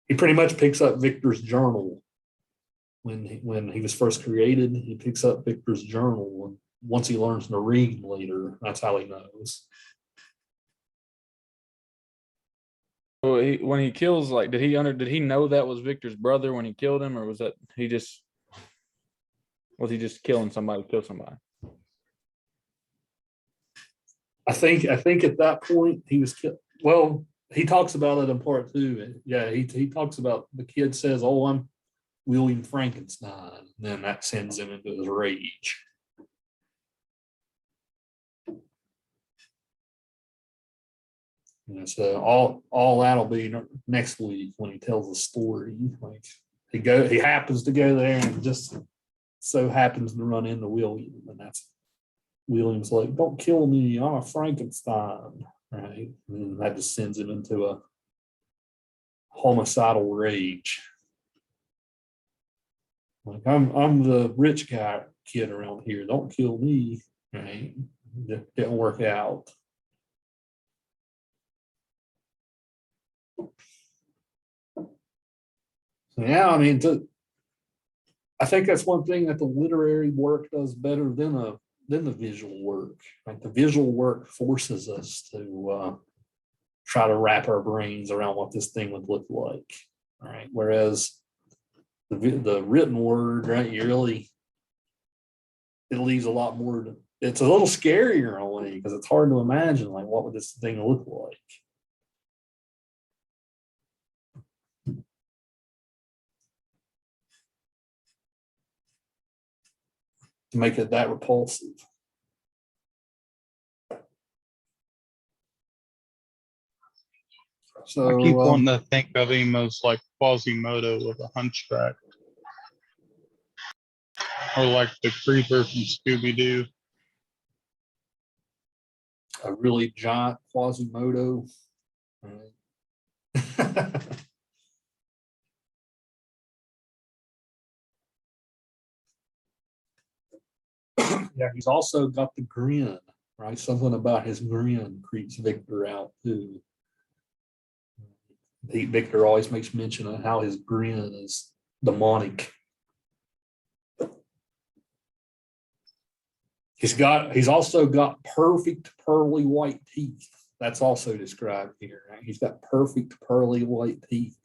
He pretty much picks up Victor's journal when he was first created. He picks up Victor's journal, and once he learns to read later, that's how he knows. So when he kills, like, did he know that was Victor's brother when he killed him, or was he just killing somebody to kill somebody? I think at that point he was killed. Well, he talks about it in part 2. Yeah, he talks about the kid says, "Oh, I'm William Frankenstein," and then that sends him into his rage. So all that'll be next week when he tells the story. Like he happens to go there and just so happens to run into William, and William's like, "Don't kill me, I'm a Frankenstein," right? And that just sends him into a homicidal rage. Like I'm the rich guy kid around here. Don't kill me, right? That didn't work out. Yeah, I mean, I think that's one thing that the literary work does better than the visual work. Like the visual work forces us to try to wrap our brains around what this thing would look like, right? Whereas the written word, right, it leaves a lot more. It's a little scarier in a way because it's hard to imagine like what would this thing look like. To make it that repulsive. So I keep wanting to think of him as like Quasimodo with a hunchback, or like the creeper from Scooby-Doo. A really giant Quasimodo. Yeah, he's also got the grin, right? Something about his grin creeps Victor out too. Victor always makes mention of how his grin is demonic. He's also got perfect pearly white teeth. That's also described here, right? He's got perfect pearly white teeth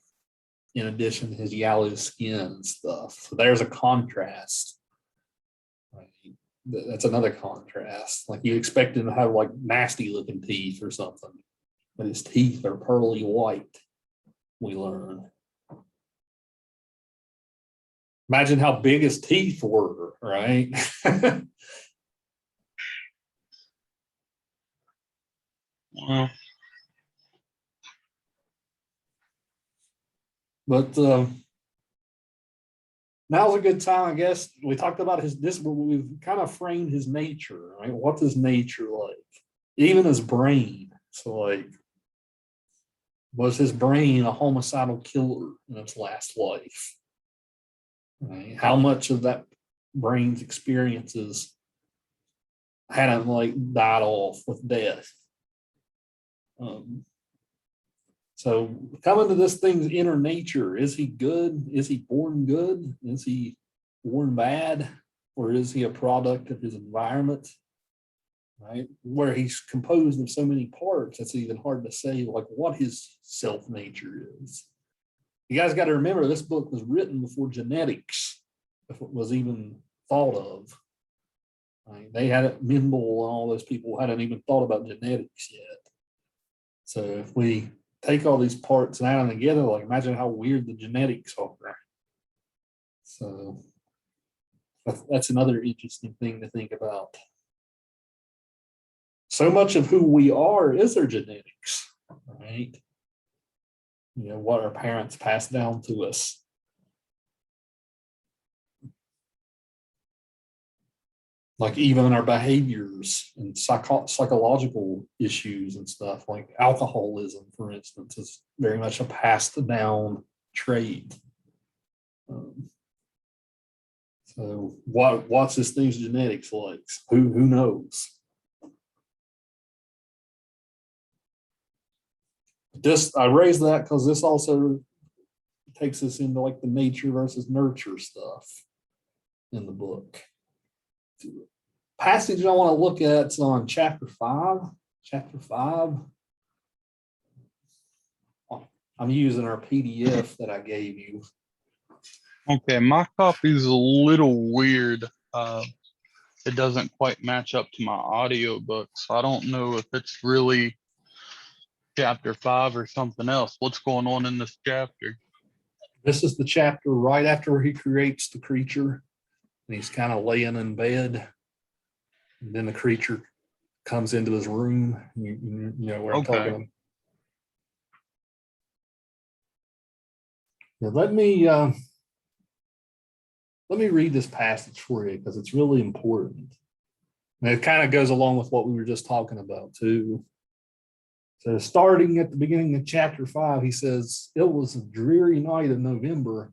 in addition to his yellow skin and stuff. So there's a contrast. Right? That's another contrast. Like you expect him to have like nasty looking teeth or something, but his teeth are pearly white, we learn. Imagine how big his teeth were, right? Wow. But now's a good time, I guess. We talked about we've kind of framed his nature, right? What's his nature like? Even his brain. So like, was his brain a homicidal killer in its last life? Right? How much of that brain's experiences hadn't like died off with death? So coming to this thing's inner nature, is he good? Is he born good? Is he born bad? or is he a product of his environment? Right, where he's composed of so many parts, it's even hard to say like what his self nature is. You guys got to remember, this book was written before genetics was even thought of. Right? They hadn't, Mendel and all those people hadn't even thought about genetics yet. So if we take all these parts and add them together, like imagine how weird the genetics are. So that's another interesting thing to think about. So much of who we are is our genetics, right? You know, what our parents passed down to us. Like even our behaviors and psychological issues and stuff, like alcoholism, for instance, is very much a passed down trait. So what's this thing's genetics like? Who knows? I raised that because this also takes us into like the nature versus nurture stuff in the book. Passage I want to look at is on chapter 5. Chapter 5. I'm using our PDF that I gave you. Okay, my copy is a little weird. It doesn't quite match up to my audio book, so I don't know if it's really chapter 5 or something else. What's going on in this chapter? This is the chapter right after he creates the creature, and he's kind of laying in bed. And then the creature comes into his room. You know where I'm talking. Yeah, let me read this passage for you because it's really important. And it kind of goes along with what we were just talking about too. So starting at the beginning of chapter 5, he says, "It was a dreary night of November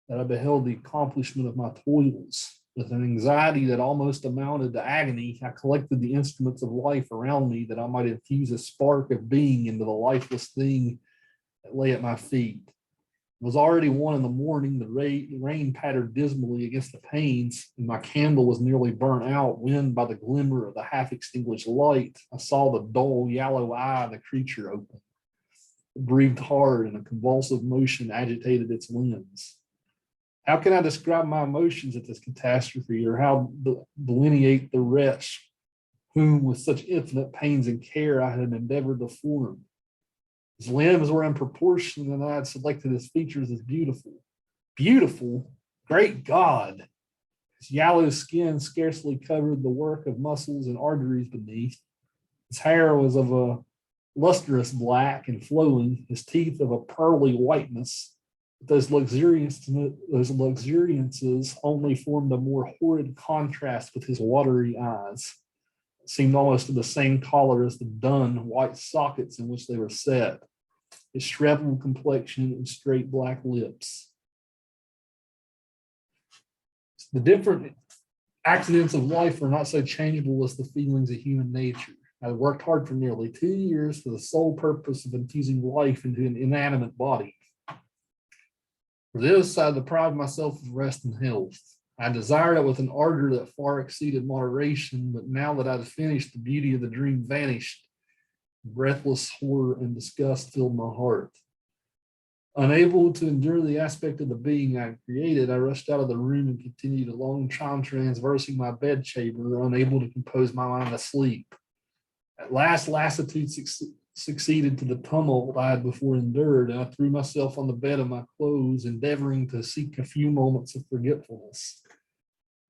that I beheld the accomplishment of my toils. With an anxiety that almost amounted to agony, I collected the instruments of life around me that I might infuse a spark of being into the lifeless thing that lay at my feet. It was already 1 a.m. The rain pattered dismally against the panes, and my candle was nearly burnt out when, by the glimmer of the half-extinguished light, I saw the dull yellow eye of the creature open. It breathed hard, and a convulsive motion agitated its limbs. How can I describe my emotions at this catastrophe, or how delineate the wretch whom, with such infinite pains and care, I had endeavored to form? His limbs were in proportion, and I had selected his features as beautiful. Beautiful? Great God! His yellow skin scarcely covered the work of muscles and arteries beneath. His hair was of a lustrous black and flowing, his teeth of a pearly whiteness. But those luxuriances only formed a more horrid contrast with his watery eyes. It seemed almost of the same color as the dun white sockets in which they were set. His shriveled complexion and straight black lips. The different accidents of life are not so changeable as the feelings of human nature. I worked hard for nearly 2 years for the sole purpose of infusing life into an inanimate body. For this, I deprived myself of rest and health. I desired it with an ardor that far exceeded moderation, but now that I had finished, the beauty of the dream vanished. Breathless horror and disgust filled my heart. Unable to endure the aspect of the being I created, I rushed out of the room and continued a long time traversing my bedchamber, unable to compose my mind to sleep. At last, lassitude succeeded to the tumult I had before endured, and I threw myself on the bed of my clothes, endeavoring to seek a few moments of forgetfulness.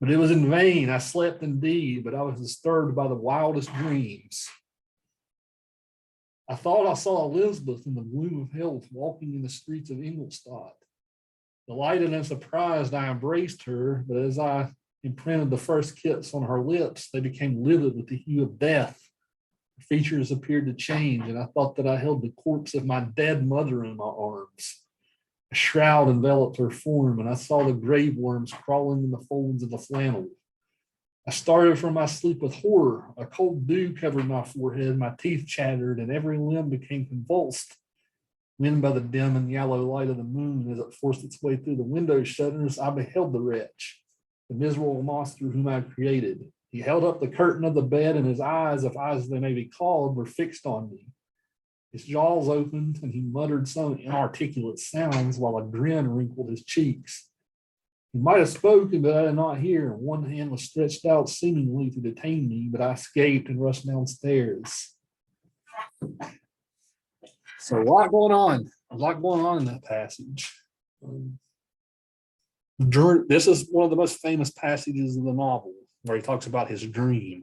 But it was in vain. I slept indeed, but I was disturbed by the wildest dreams. I thought I saw Elizabeth in the gloom of health walking in the streets of Ingolstadt. Delighted and surprised, I embraced her, but as I imprinted the first kiss on her lips, they became livid with the hue of death. Her features appeared to change, and I thought that I held the corpse of my dead mother in my arms. A shroud enveloped her form, and I saw the grave worms crawling in the folds of the flannel. I started from my sleep with horror. A cold dew covered my forehead, my teeth chattered, and every limb became convulsed. When by the dim and yellow light of the moon, as it forced its way through the window shutters, I beheld the wretch. the miserable monster whom I created. He held up the curtain of the bed, and his eyes, if eyes they may be called, were fixed on me. His jaws opened, and he muttered some inarticulate sounds while a grin wrinkled his cheeks. He might have spoken, but I did not hear. One hand was stretched out, seemingly to detain me, but I escaped and rushed downstairs. So a lot going on. A lot going on in that passage. This is one of the most famous passages in the novel, where he talks about his dream.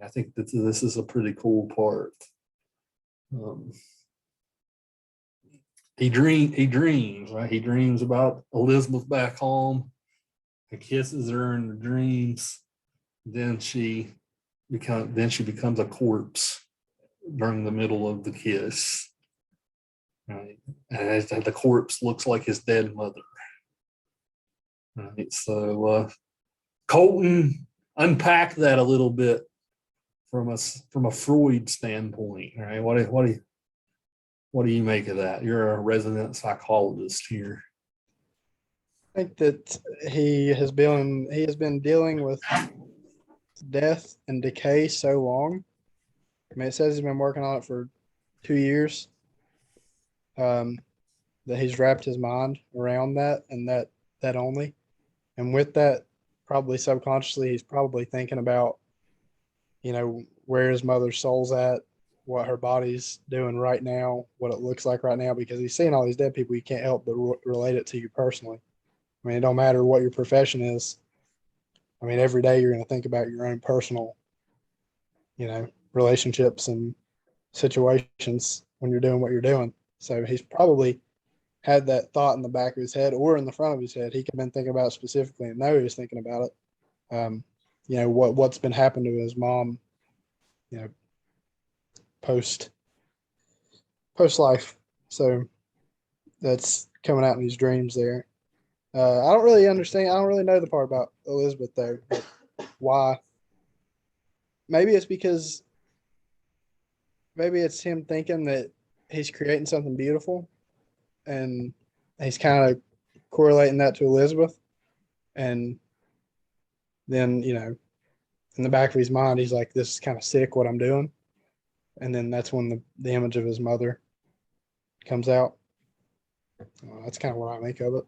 I think that this is a pretty cool part. He dreams, right? He dreams about Elizabeth back home. He kisses her in the dreams. Then she becomes a corpse during the middle of the kiss. Right? And the corpse looks like his dead mother. Right? So Colton, unpack that a little bit from a Freud standpoint. Right? What do you make of that? You're a resident psychologist here. I think that he has been dealing with death and decay so long. I mean, it says he's been working on it for 2 years. That he's wrapped his mind around that and that only. And with that, probably subconsciously, he's probably thinking about, where his mother's soul's at, what her body's doing right now, what it looks like right now, because he's seeing all these dead people. You can't help but relate it to you personally. I mean, it don't matter what your profession is. I mean, every day you're going to think about your own personal, relationships and situations when you're doing what you're doing. So he's probably had that thought in the back of his head or in the front of his head. He could have been thinking about it specifically and know he was thinking about it. What's been happening to his mom, post life. So that's coming out in these dreams there. I don't really understand. I don't really know the part about Elizabeth though. But why? Maybe it's because maybe it's him thinking that he's creating something beautiful, and he's kind of correlating that to Elizabeth. And then, in the back of his mind, he's like, this is kind of sick what I'm doing. And then that's when the image of his mother comes out. That's kind of what I make of it.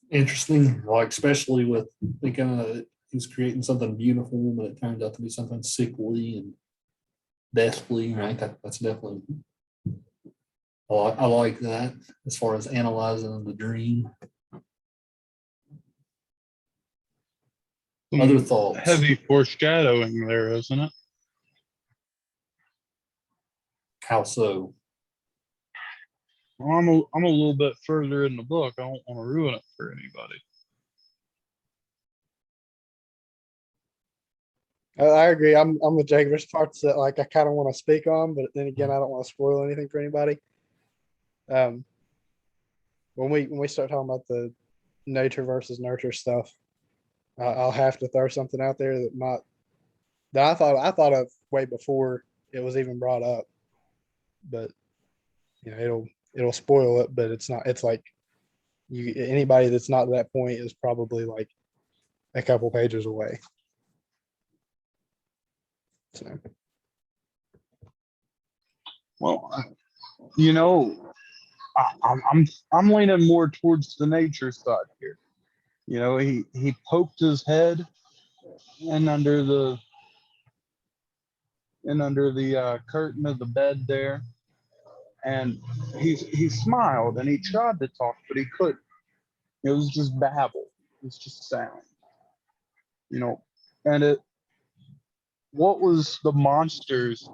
Interesting, like especially with thinking that he's creating something beautiful, but it turned out to be something sickly and deathly, right? That's definitely, I like that as far as analyzing the dream. Other thoughts? Heavy foreshadowing there, isn't it? How so? Well, I'm a little bit further in the book. I don't want to ruin it for anybody. I agree. I'm with Jacob. There's parts that I kind of want to speak on, but then again, I don't want to spoil anything for anybody. When we start talking about the nature versus nurture stuff, I'll have to throw something out there that I thought of way before it was even brought up. But it'll spoil it, but it's not. It's like anybody that's not at that point is probably like a couple pages away. So. Well, I'm leaning more towards the nature side here. He poked his head in under the curtain of the bed there, and he smiled and he tried to talk, but he couldn't. It was just babble. It was just sound. And what was the monster's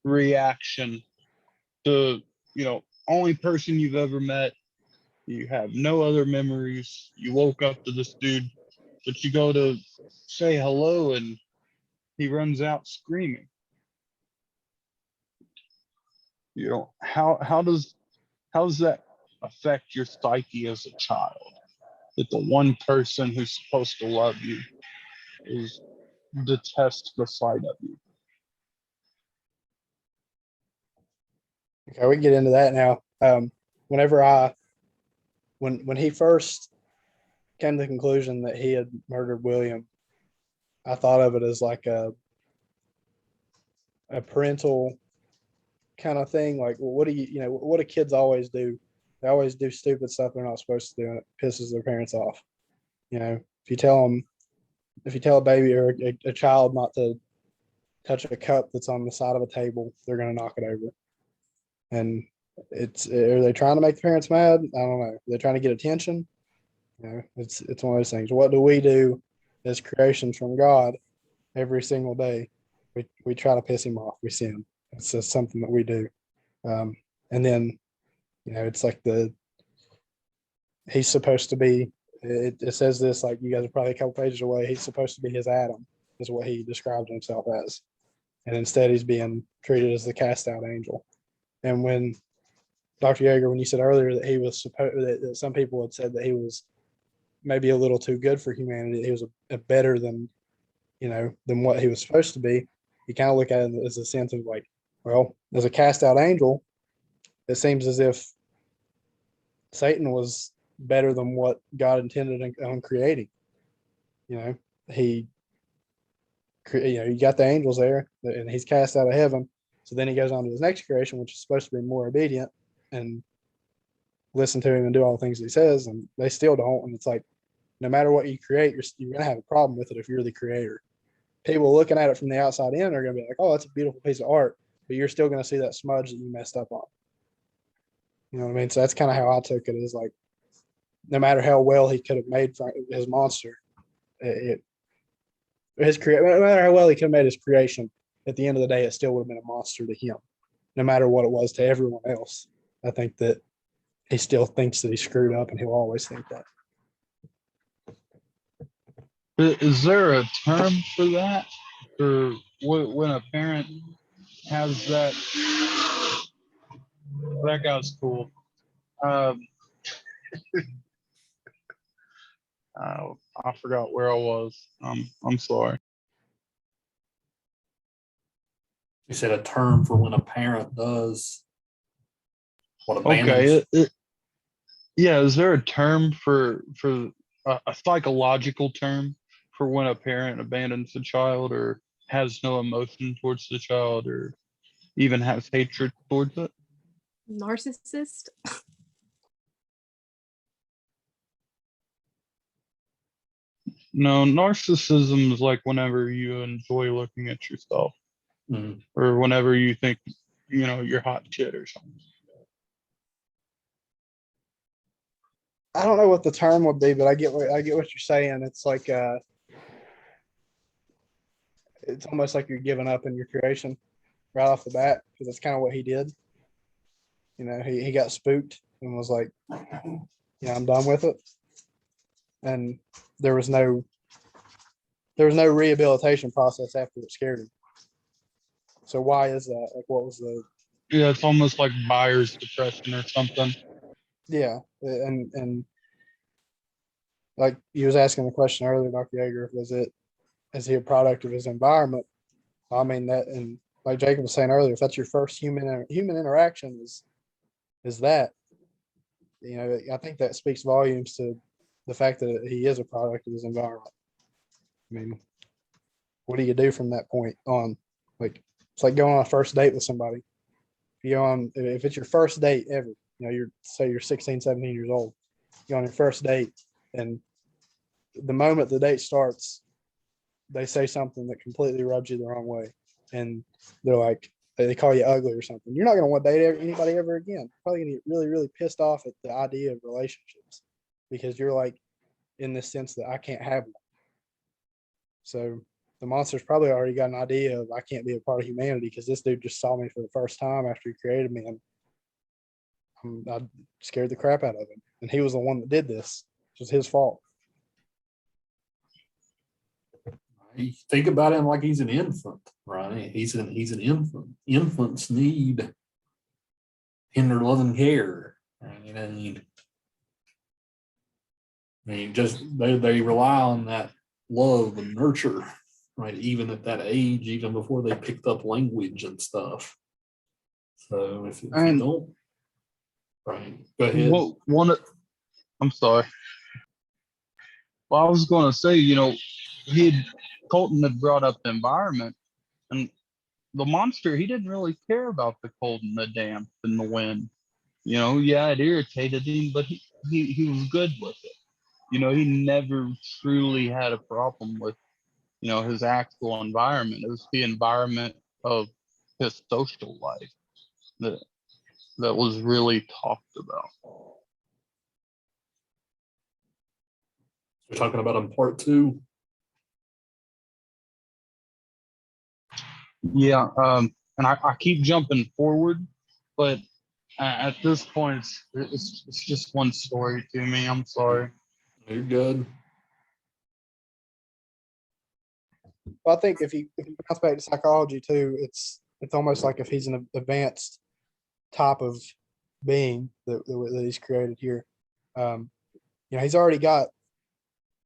reaction to, only person you've ever met, you have no other memories, you woke up to this dude, but you go to say hello and he runs out screaming. How does that affect your psyche as a child, that the one person who's supposed to love you detests the sight of you? Okay, we can get into that now. Whenever when he first came to the conclusion that he had murdered William, I thought of it as like a parental kind of thing. Like, well, what do kids always do? They always do stupid stuff they're not supposed to do, and it pisses their parents off. If you tell a baby or a child not to touch a cup that's on the side of a table, they're going to knock it over. And are they trying to make the parents mad? I don't know. They're trying to get attention. It's one of those things. What do we do as creations from God every single day? We try to piss him off. We sin. It's just something that we do. And then, it's like he's supposed to be, it says this, like you guys are probably a couple pages away. He's supposed to be his Adam, is what he described himself as. And instead he's being treated as the cast out angel. And when Dr. Yeager, when you said earlier that he was that some people had said that he was maybe a little too good for humanity, he was a better than what he was supposed to be. You kind of look at it as a sense of like, well, as a cast out angel, it seems as if Satan was better than what God intended on creating. He you got the angels there, and he's cast out of heaven. So then he goes on to his next creation, which is supposed to be more obedient and listen to him and do all the things he says, and they still don't. And it's like, no matter what you create, you're going to have a problem with it if you're the creator. People looking at it from the outside in are going to be like, oh, that's a beautiful piece of art, but you're still going to see that smudge that you messed up on. You know what I mean? So that's kind of how I took it, is like, no matter how well he could have made his monster, no matter how well he could have made his creation, at the end of the day, it still would have been a monster to him, no matter what it was to everyone else. I think that he still thinks that he screwed up, and he'll always think that. Is there a term for that? For when a parent has that? That guy's cool. I forgot where I was. I'm sorry. You said a term for when a parent does what abandons. Okay. Yeah. Is there a term for a psychological term for when a parent abandons a child or has no emotion towards the child or even has hatred towards it? Narcissist. No, narcissism is like whenever you enjoy looking at yourself, or whenever you think, you're hot shit or something. I don't know what the term would be, but I get what you're saying. It's like it's almost like you're giving up in your creation right off the bat, because that's kind of what he did. He got spooked and was like, I'm done with it. And there was no rehabilitation process after it scared him. So why is that? Like, what was the? Yeah, it's almost like buyer's depression or something. Yeah, and like you was asking the question earlier, Dr. Yeager, is he a product of his environment? I mean that, and like Jacob was saying earlier, if that's your first human interaction is that, I think that speaks volumes to the fact that he is a product of his environment. I mean, what do you do from that point on? Like, it's like going on a first date with somebody. If it's your first date ever, you're 16, 17 years old, you're on your first date, and the moment the date starts, they say something that completely rubs you the wrong way, and they're like, they call you ugly or something. You're not going to want to date anybody ever again. You're probably going to get really, really pissed off at the idea of relationships, because you're like, in this sense that I can't have one. So the monster's probably already got an idea of, I can't be a part of humanity because this dude just saw me for the first time after he created me, and I scared the crap out of him. And he was the one that did this. It was his fault. You think about him like he's an infant, right? He's an infant. Infants need tender loving care. They rely on that love and nurture, right? Even at that age, even before they picked up language and stuff. So if you don't, Right. Go ahead. Well, I'm sorry. Well, I was going to say, Colton had brought up the environment, and the monster, he didn't really care about the cold and the damp and the wind. Yeah, it irritated him, but he was good with it. He never truly had a problem with, his actual environment. It was the environment of his social life that was really talked about. We're talking about in part 2. Yeah, and I keep jumping forward, but at this point, it's just one story to me. I'm sorry. You're good. Well, I think if you bounce back to psychology too, it's almost like if he's an advanced type of being that he's created here. He's already got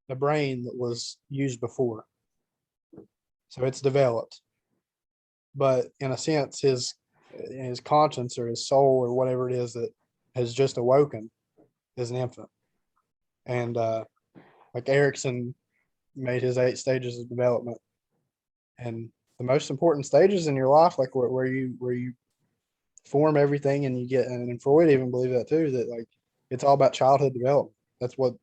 a brain that was used before, so it's developed. But in a sense, his conscience or his soul or whatever it is that has just awoken is an infant. And like Erickson made his 8 stages of development, and the most important stages in your life, like where you form everything and you get, and Freud even believed that too, that like it's all about childhood development. That's what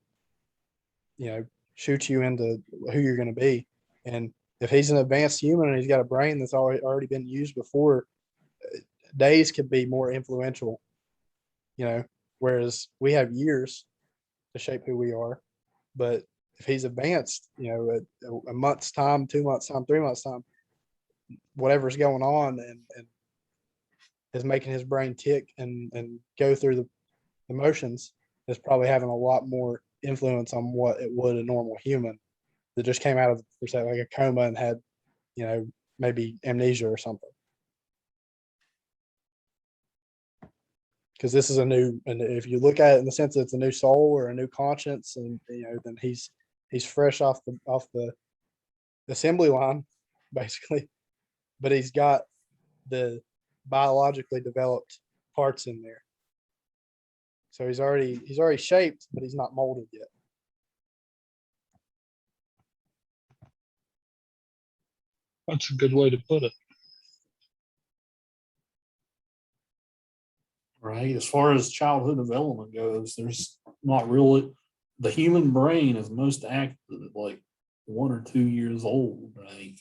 shoots you into who you're going to be. And if he's an advanced human and he's got a brain that's already been used before, days could be more influential, whereas we have years to shape who we are. But if he's advanced, a month's time, 2 months time, 3 months time, whatever's going on and is making his brain tick and go through the emotions is probably having a lot more influence on what it would a normal human that just came out of, per se, like a coma and had, maybe amnesia or something. Because this is and if you look at it in the sense that it's a new soul or a new conscience, and then he's fresh off the assembly line, basically, but he's got the biologically developed parts in there. So he's already shaped, but he's not molded yet. That's a good way to put it. Right. As far as childhood development goes, there's not really, the human brain is most active at like 1 or 2 years old, right?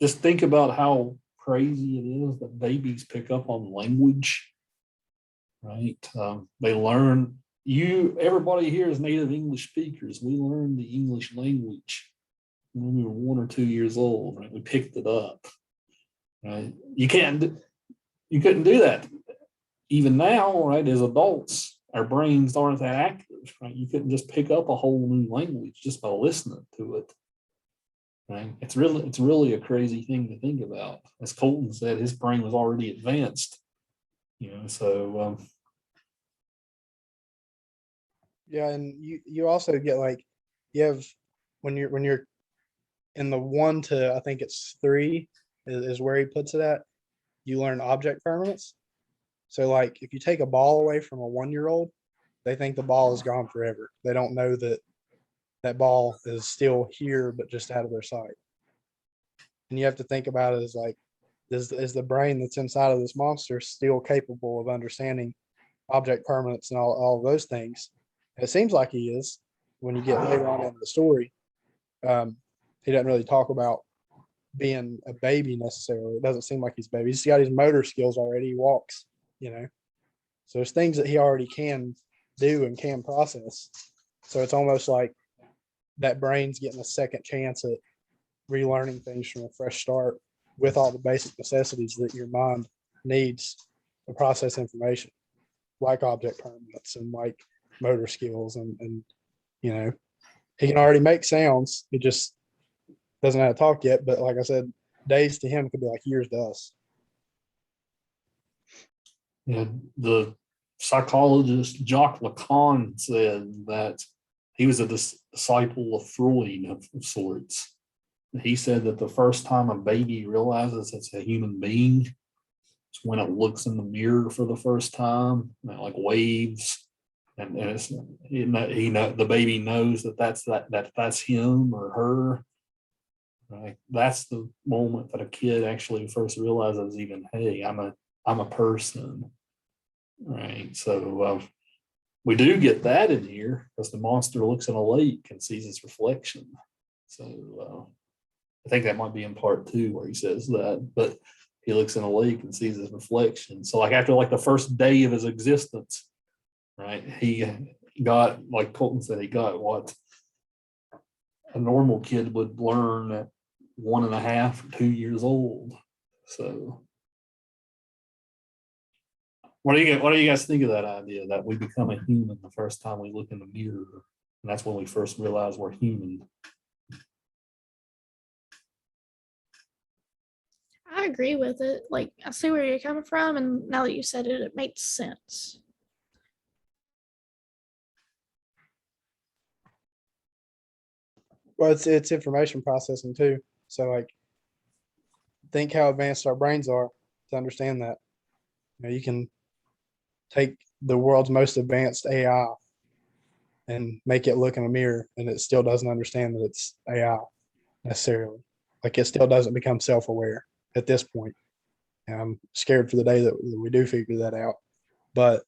Just think about how crazy it is that babies pick up on language, right? They learn, everybody here is native English speakers. We learned the English language when we were 1 or 2 years old, right? We picked it up, right? You couldn't do that. Even now, right, as adults, our brains aren't that active, right? You couldn't just pick up a whole new language just by listening to it, right? It's really a crazy thing to think about. As Colton said, his brain was already advanced, so. Yeah, and you also get like, you have, when you're in the 1 to, I think it's 3 is where he puts it at, you learn object permanence. So like if you take a ball away from a 1-year-old, they think the ball is gone forever. They don't know that ball is still here, but just out of their sight. And you have to think about it as like, is the brain that's inside of this monster still capable of understanding object permanence and all of those things? And it seems like he is when you get later on in the story. He doesn't really talk about being a baby necessarily. It doesn't seem like he's a baby. He's got his motor skills already. He walks, So there's things that he already can do and can process. So it's almost like that brain's getting a second chance at relearning things from a fresh start with all the basic necessities that your mind needs to process information, like object permanence and like motor skills. And he can already make sounds. He just doesn't know how to talk yet. But like I said, days to him could be like years to us. Yeah, the psychologist Jacques Lacan said that he was a disciple of Freud of sorts. He said that the first time a baby realizes it's a human being It's when it looks in the mirror for the first time, and it like waves, and it's the baby knows that's him or her. Right, that's the moment that a kid actually first realizes, even, hey, I'm a person. Right, so we do get that in here because the monster looks in a lake and sees its reflection. So I think that might be in part 2 where he says that, but he looks in a lake and sees his reflection. So like after like the first day of his existence, right, he got, like Colton said, he got what a normal kid would learn at 1.5 or 2 years old. So what do you guys think of that idea that we become a human the first time we look in the mirror? And that's when we first realize we're human. I agree with it. Like, I see where you're coming from, and now that you said it, it makes sense. Well, it's information processing too. So like, think how advanced our brains are to understand that. You know, you can take the world's most advanced AI and make it look in a mirror, and it still doesn't understand that it's AI necessarily. Like, it still doesn't become self-aware at this point. And I'm scared for the day that we do figure that out. But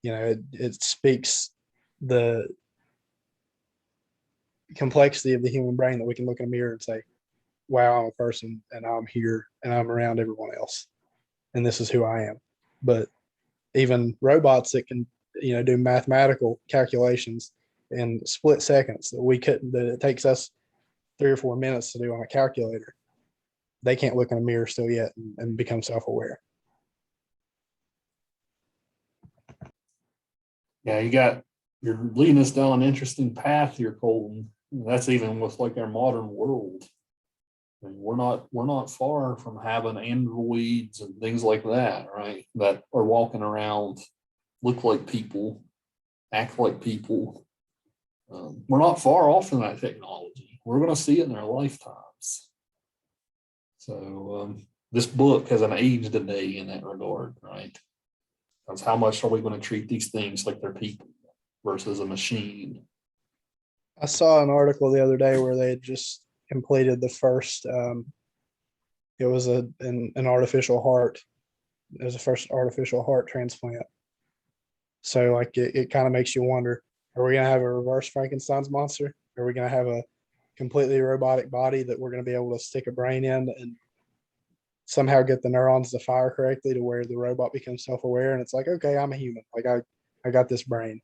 you know, it speaks the complexity of the human brain that we can look in a mirror and say, wow, I'm a person and I'm here and I'm around everyone else. And this is who I am. But even robots that can, you know, do mathematical calculations in split seconds that we couldn't, that it takes us 3 or 4 minutes to do on a calculator, they can't look in a mirror still yet and become self-aware. Yeah, you're leading us down an interesting path here, Colton. That's even with like our modern world. I mean, we're not far from having androids and things like that, right? That are walking around, look like people, act like people. We're not far off from that technology. We're going to see it in our lifetimes. So this book has an age today in that regard, right? That's how much are we going to treat these things like they're people versus a machine? I saw an article the other day where they had just completed the first, it was an artificial heart. It was the first artificial heart transplant. So like it kind of makes you wonder, are we going to have a reverse Frankenstein's monster? Are we going to have a completely robotic body that we're going to be able to stick a brain in and somehow get the neurons to fire correctly to where the robot becomes self-aware and it's like, okay, I'm a human. Like I got this brain.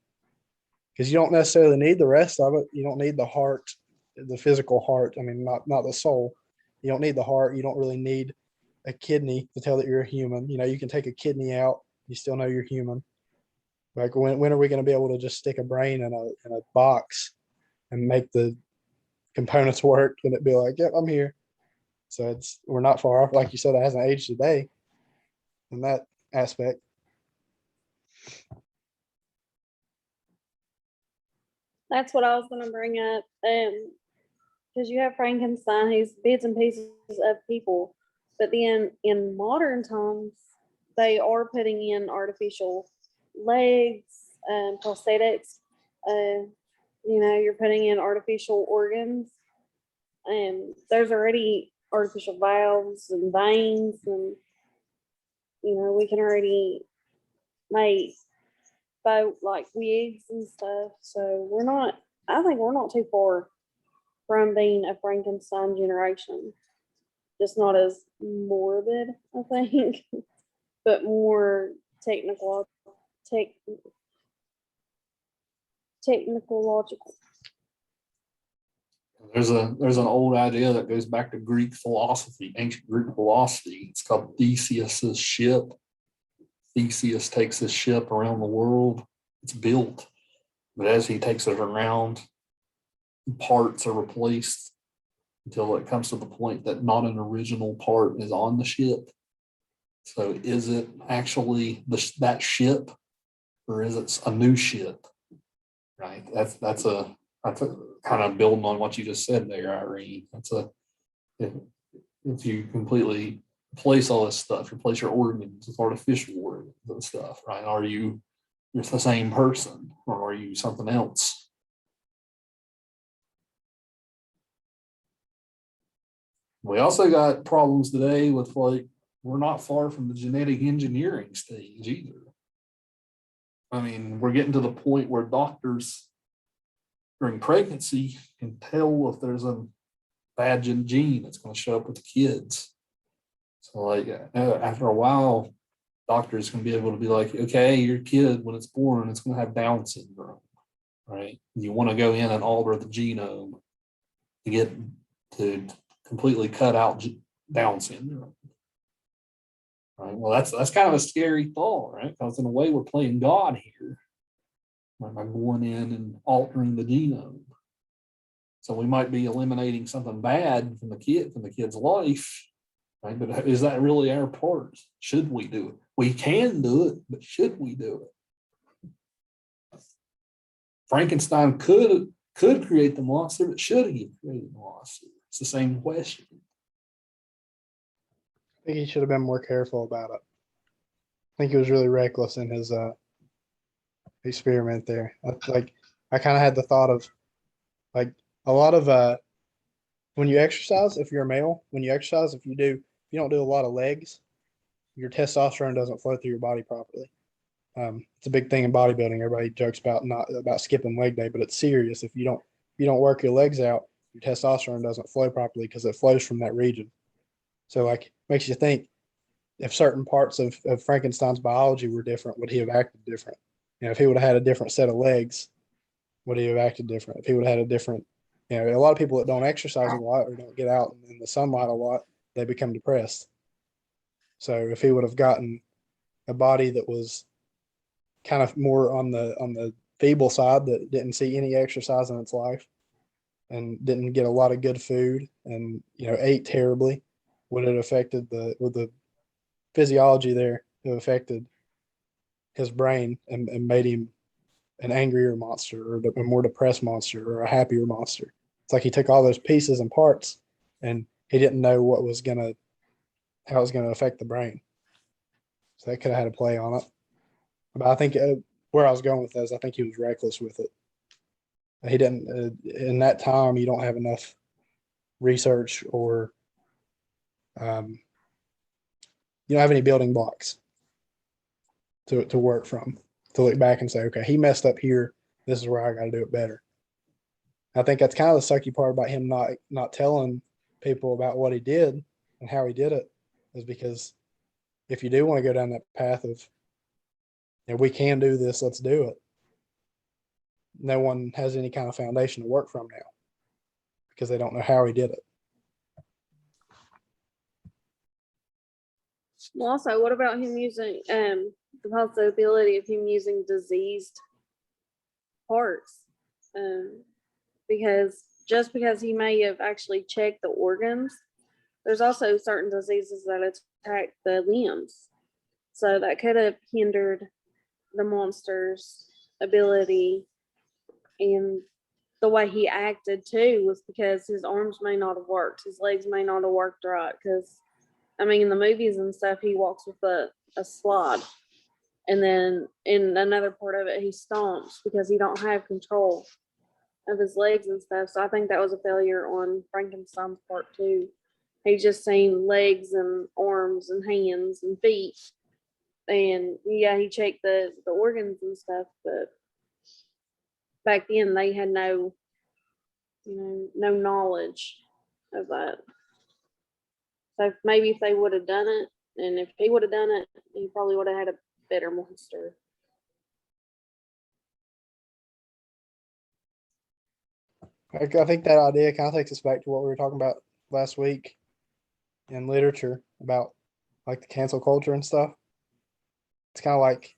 Because you don't necessarily need the rest of it. You don't need the heart, the physical heart. I mean, not the soul. You don't need the heart. You don't really need a kidney to tell that you're a human. You know, you can take a kidney out. You still know you're human. Like when are we going to be able to just stick a brain in a box and make the components work and it be like, yep, I'm here. So we're not far off. Like you said, it hasn't aged today in that aspect. That's what I was going to bring up. Because you have Frankenstein, he's bits and pieces of people, but then in modern times, they are putting in artificial legs, prosthetics. You know, you're putting in artificial organs, and there's already artificial valves and veins, and you know, we can already make like wigs and stuff. So I think we're not too far from being a Frankenstein generation. Just not as morbid, I think, but more technological. There's an old idea that goes back to Greek philosophy, ancient Greek philosophy. It's called Theseus's ship. Theseus takes his ship around the world. It's built, but as he takes it around, parts are replaced until it comes to the point that not an original part is on the ship. So is it actually that ship, or is it a new ship? Right. That's a kind of building on what you just said there, Irene. If replace all this stuff, replace your organs with artificial organs and stuff, right? Are you're the same person, or are you something else? We also got problems today with, like, we're not far from the genetic engineering stage either. I mean, we're getting to the point where doctors during pregnancy can tell if there's a bad gene that's going to show up with the kids. So, like, after a while, doctors can be able to be like, okay, your kid, when it's born, it's going to have Down syndrome, right? You want to go in and alter the genome to get to completely cut out Down syndrome. Right. Well, that's kind of a scary thought, right? Because in a way, we're playing God here by going in and altering the genome. So we might be eliminating something bad from the kid's life, right? But is that really our part? Should we do it? We can do it, but should we do it? Frankenstein could create the monster, but should he have created the monster? It's the same question. I think he should have been more careful about it. I think he was really reckless in his experiment there. I kind of had the thought of, like, a lot of when you exercise, if you're a male, when you exercise, if you don't do a lot of legs, your testosterone doesn't flow through your body properly. It's a big thing in bodybuilding. Everybody jokes about not about skipping leg day, but it's serious. If you don't work your legs out, your testosterone doesn't flow properly because it flows from that region. So, like, makes you think, if certain parts of Frankenstein's biology were different, would he have acted different? If he would have had a different set of legs, would he have acted different? If he would have had a different, a lot of people that don't exercise a lot or don't get out in the sunlight a lot, they become depressed. So if he would have gotten a body that was kind of more on the feeble side, that didn't see any exercise in its life and didn't get a lot of good food and ate terribly, would it have affected the physiology there have affected his brain and made him an angrier monster or a more depressed monster or a happier monster? It's like he took all those pieces and parts and he didn't know how it was going to affect the brain. So that could have had a play on it. But I think where I was going with this, I think he was reckless with it. He didn't, in that time, you don't have enough research or you don't have any building blocks to work from, to look back and say, okay, he messed up here. This is where I got to do it better. I think that's kind of the sucky part about him not telling people about what he did and how he did it, is because if you do want to go down that path of, we can do this, let's do it, no one has any kind of foundation to work from now because they don't know how he did it. Well, also, what about him using the possibility of him using diseased parts? Because just because he may have actually checked the organs, there's also certain diseases that attack the limbs. So that could have hindered the monster's ability, and the way he acted too was because his arms may not have worked, his legs may not have worked right. Because I mean, in the movies and stuff, he walks with a slide, and then in another part of it, he stomps because he don't have control of his legs and stuff. So I think that was a failure on Frankenstein's part too. He just seen legs and arms and hands and feet, and yeah, he checked the organs and stuff, but back then they had no knowledge of that. So maybe if they would have done it, and if he would have done it, he probably would have had a better monster. I think that idea kind of takes us back to what we were talking about last week in literature about, like, the cancel culture and stuff. It's kind of like,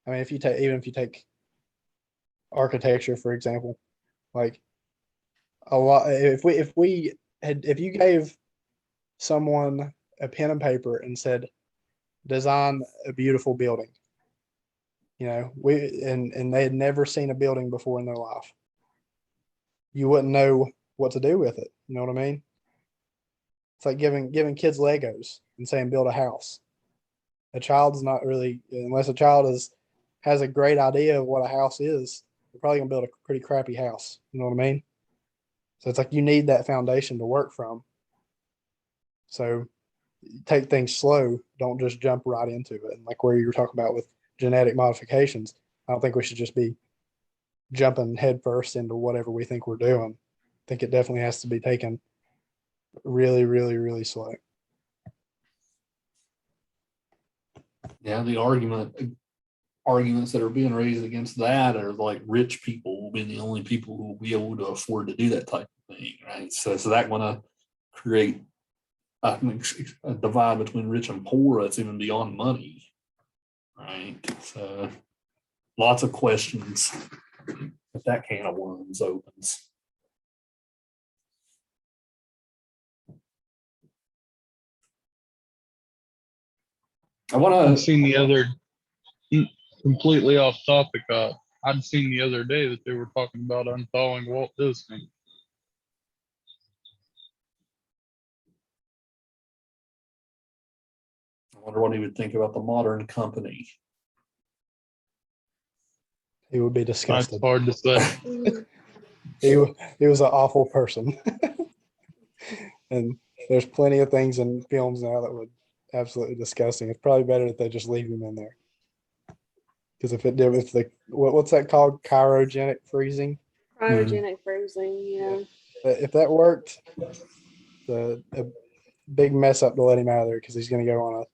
I mean, if you take architecture, for example, like, a lot, if you gave someone a pen and paper and said, design a beautiful building, and they had never seen a building before in their life, you wouldn't know what to do with it. You know what I mean? It's like giving kids Legos and saying build a house. A child's not really, unless a child has a great idea of what a house is, they're probably gonna build a pretty crappy house. You know what I mean? So it's like you need that foundation to work from. So take things slow. Don't just jump right into it. And like where you were talking about with genetic modifications, I don't think we should just be jumping headfirst into whatever we think we're doing. I think it definitely has to be taken really, really, really slow. Yeah, the arguments that are being raised against that are like rich people will be the only people who will be able to afford to do that type of thing, right? So is that going to create a divide between rich and poor that's even beyond money, right? So lots of questions if that can of worms opens. I want I've to. seen the other, completely off topic. I'd seen the other day that they were talking about unthawing Walt Disney. I wonder what he would think about the modern company. He would be That's disgusted. hard to say. He was an awful person. And there's plenty of things in films now that would absolutely disgusting. It's probably better that they just leave him in there. Because if what's that called? Cryogenic freezing. Cryogenic freezing, yeah. If that worked, a big mess up to let him out of there because he's going to go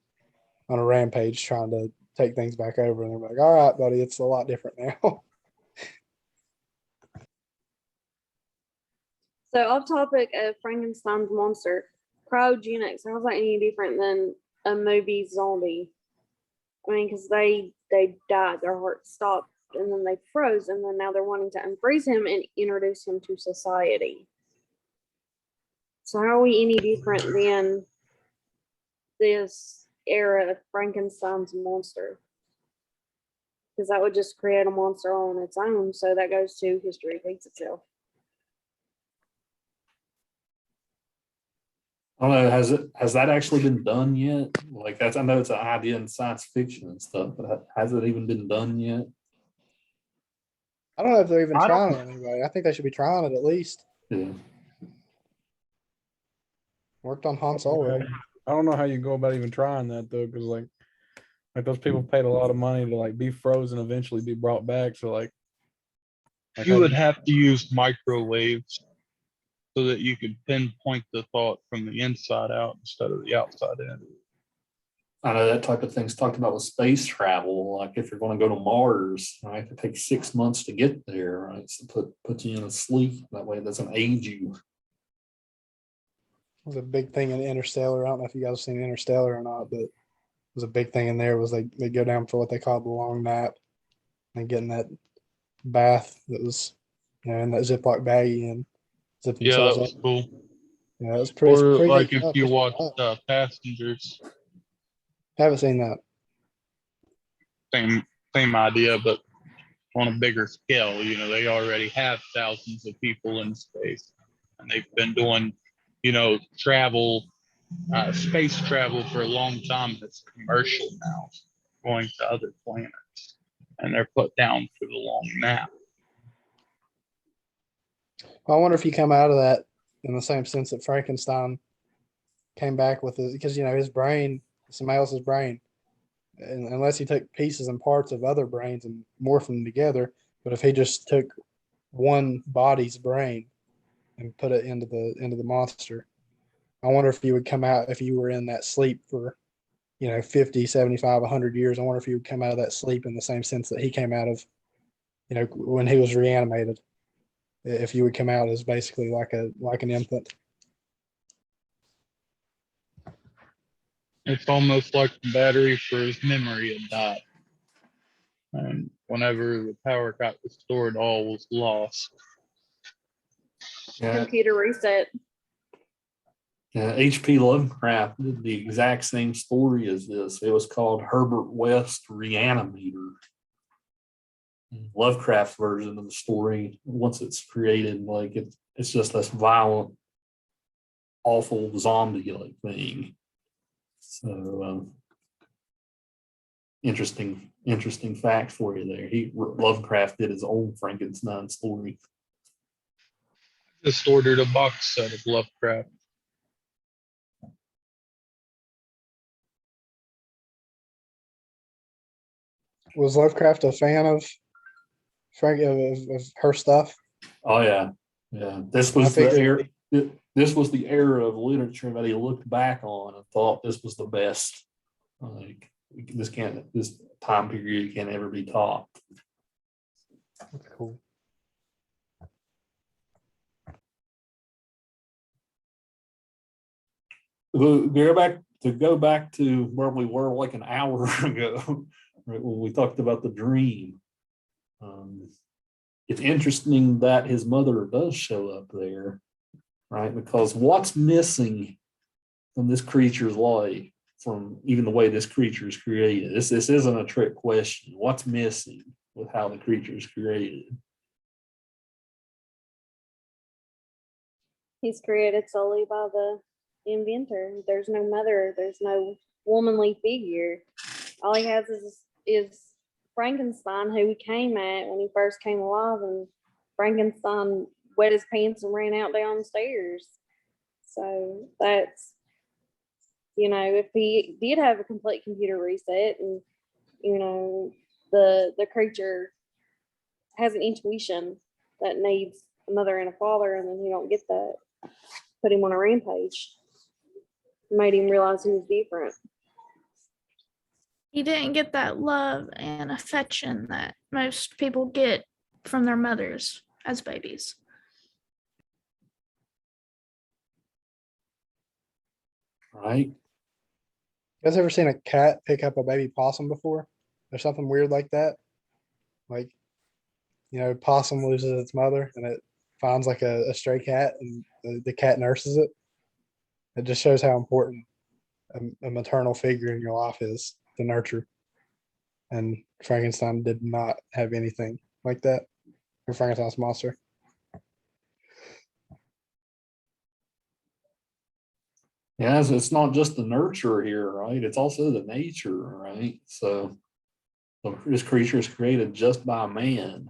on a rampage trying to take things back over. And they're like, all right, buddy, it's a lot different now. So off topic of Frankenstein's monster, cryogenics, how's that any different than a movie zombie? I mean, because they died, their heart stopped, and then they froze, and then now they're wanting to unfreeze him and introduce him to society. So how are we any different than this era of Frankenstein's monster? Because that would just create a monster on its own. So that goes to history repeats itself. I don't know. Has that actually been done yet? Like I know it's an idea in science fiction and stuff, but has it even been done yet? I don't know if they're even I don't- trying it on anybody. I think they should be trying it at least. Yeah. Worked on Han Solo. I don't know how you go about even trying that though, because like those people paid a lot of money to like be frozen, eventually be brought back. So like You would have to use microwaves so that you could pinpoint the thought from the inside out instead of the outside in. I know that type of thing's talked about with space travel. Like if you're going to go to Mars, right, it takes 6 months to get there, right? So put you in a sleep. That way it doesn't age you. It was a big thing in Interstellar. I don't know if you guys have seen Interstellar or not, but it was a big thing in there. Was they go down for what they call the long nap and getting that bath that was, in that Ziploc baggie and zipping Yeah, themselves that was up. cool. Yeah, it was pretty. Or pretty like neat if stuff. you It's watch fun. Passengers, Haven't seen that. same idea, but on a bigger scale. You know, they already have thousands of people in space, and they've been doing, travel, space travel for a long time. That's commercial now, going to other planets, and they're put down for the long nap. I wonder if you come out of that in the same sense that Frankenstein came back with his, because his brain, somebody else's brain, and unless he took pieces and parts of other brains and morphed them together. But if he just took one body's brain and put it into the monster, I wonder if you would come out, if you were in that sleep for 50, 75, 100 years. I wonder if you would come out of that sleep in the same sense that he came out of, when he was reanimated. If you would come out as basically like an infant. It's almost like the battery for his memory had died. And whenever the power got restored, all was lost. Yeah. Computer reset. H.P. Lovecraft did the exact same story as this. It was called Herbert West Reanimator. Lovecraft's version of the story, once it's created, like it's just this violent awful zombie like thing. So interesting fact for you there. Lovecraft did his own Frankenstein story. Just ordered a box set of Lovecraft. Was Lovecraft a fan of of her stuff? Oh yeah, yeah. This was the era. This was the era of literature that he looked back on and thought this was the best. Like this time period can't ever be topped. That's cool. Go back to where we were like an hour ago, right, when we talked about the dream. It's interesting that his mother does show up there, right? Because what's missing from this creature's life, from even the way this creature is created? This isn't a trick question. What's missing with how the creature is created? He's created solely by the inventor. There's no mother. There's no womanly figure. All he has is Frankenstein, who he came at when he first came alive, and Frankenstein wet his pants and ran out down the stairs. So that's, if he did have a complete computer reset, and the creature has an intuition that needs a mother and a father, and then he don't get that, put him on a rampage, made him realize he was different. He didn't get that love and affection that most people get from their mothers as babies. Right? You guys ever seen a cat pick up a baby possum before? Or something weird like that? Like, possum loses its mother and it finds like a stray cat, and the cat nurses it. It just shows how important a maternal figure in your life is to nurture. And Frankenstein did not have anything like that. Or Frankenstein's monster. Yeah, it's not just the nurture here, right? It's also the nature, right? So this creature is created just by man.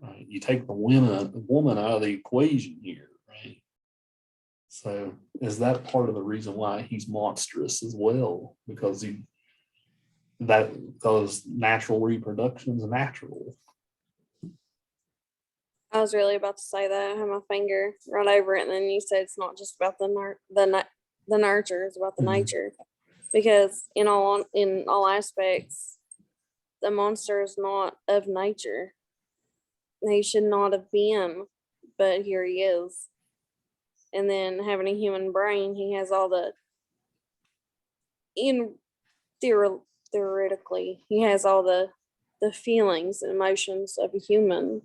Right? You take the woman out of the equation here, right? So is that part of the reason why he's monstrous as well? Because natural reproduction is natural. I was really about to say that. I had my finger right over it, and then you said it's not just about the nurture; it's about the nature. Because in all aspects, the monster is not of nature. He should not have been, but here he is. And then having a human brain, he has all theoretically, he has all the feelings and emotions of a human.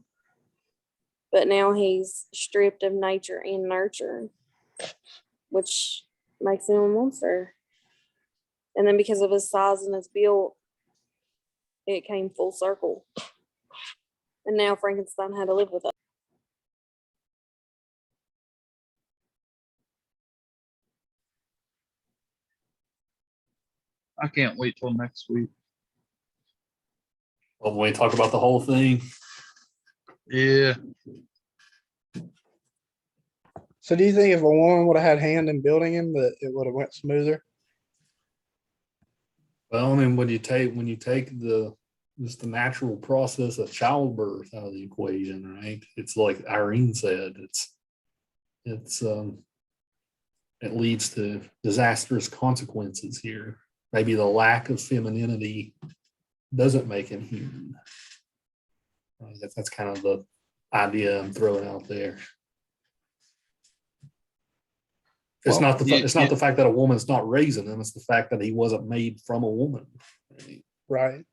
But now he's stripped of nature and nurture, which makes him a monster. And then because of his size and his build, it came full circle. And now Frankenstein had to live with it. I can't wait till next week. Well, when we talk about the whole thing. Yeah. So do you think if a woman would have had hand in building him, that it would have went smoother? Well, I mean, when you take just the natural process of childbirth out of the equation, right? It's like Irene said, it leads to disastrous consequences here. Maybe the lack of femininity doesn't make him human. That's kind of the idea I'm throwing out there. It's not the fact that a woman's not raising him, it's the fact that he wasn't made from a woman. Right.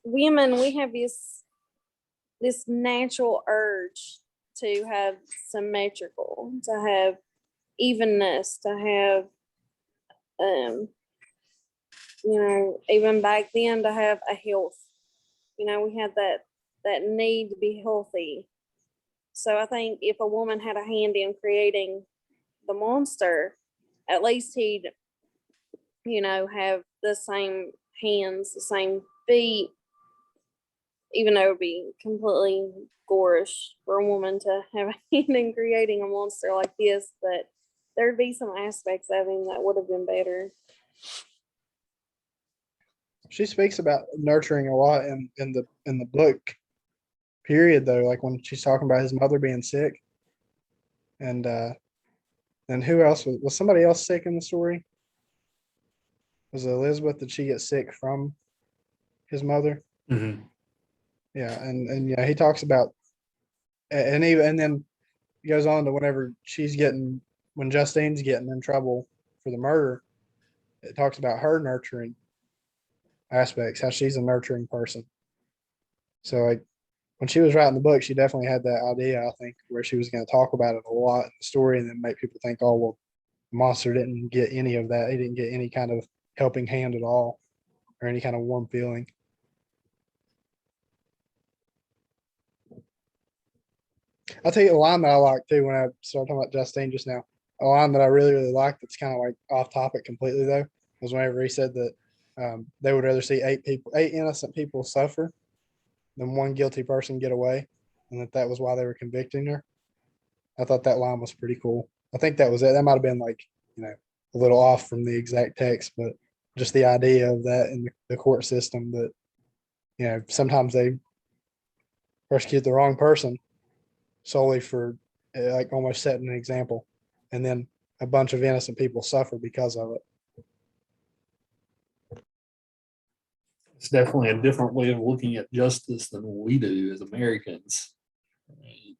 Women, we have this natural urge to have symmetrical, to have evenness, to have even back then, to have a health. We had that that need to be healthy. So I think if a woman had a hand in creating the monster, at least he'd, have the same hands, the same feet, even though it would be completely gorish for a woman to have a hand in creating a monster like this, but there'd be some aspects of him that would have been better. She speaks about nurturing a lot in the book period though, like when she's talking about his mother being sick. And who else was somebody else sick in the story? Was it Elizabeth? Did she get sick from his mother? Mhm. Yeah, and yeah, he talks about and then he goes on to when Justine's getting in trouble for the murder, it talks about her nurturing aspects, how she's a nurturing person. So like when she was writing the book, she definitely had that idea, I think, where she was going to talk about it a lot in the story and then make people think, oh, well, the monster didn't get any of that. He didn't get any kind of helping hand at all or any kind of warm feeling. I'll tell you a line that I like too when I started talking about Justine just now. A line that I really, really like that's kind of like off topic completely though, was whenever he said that they would rather see eight innocent people suffer than one guilty person get away, and that was why they were convicting her. I thought that line was pretty cool. I think that was it. That might have been like, a little off from the exact text, but just the idea of that in the court system that, sometimes they persecute the wrong person solely for like almost setting an example. And then a bunch of innocent people suffer because of it. It's definitely a different way of looking at justice than we do as Americans. Right?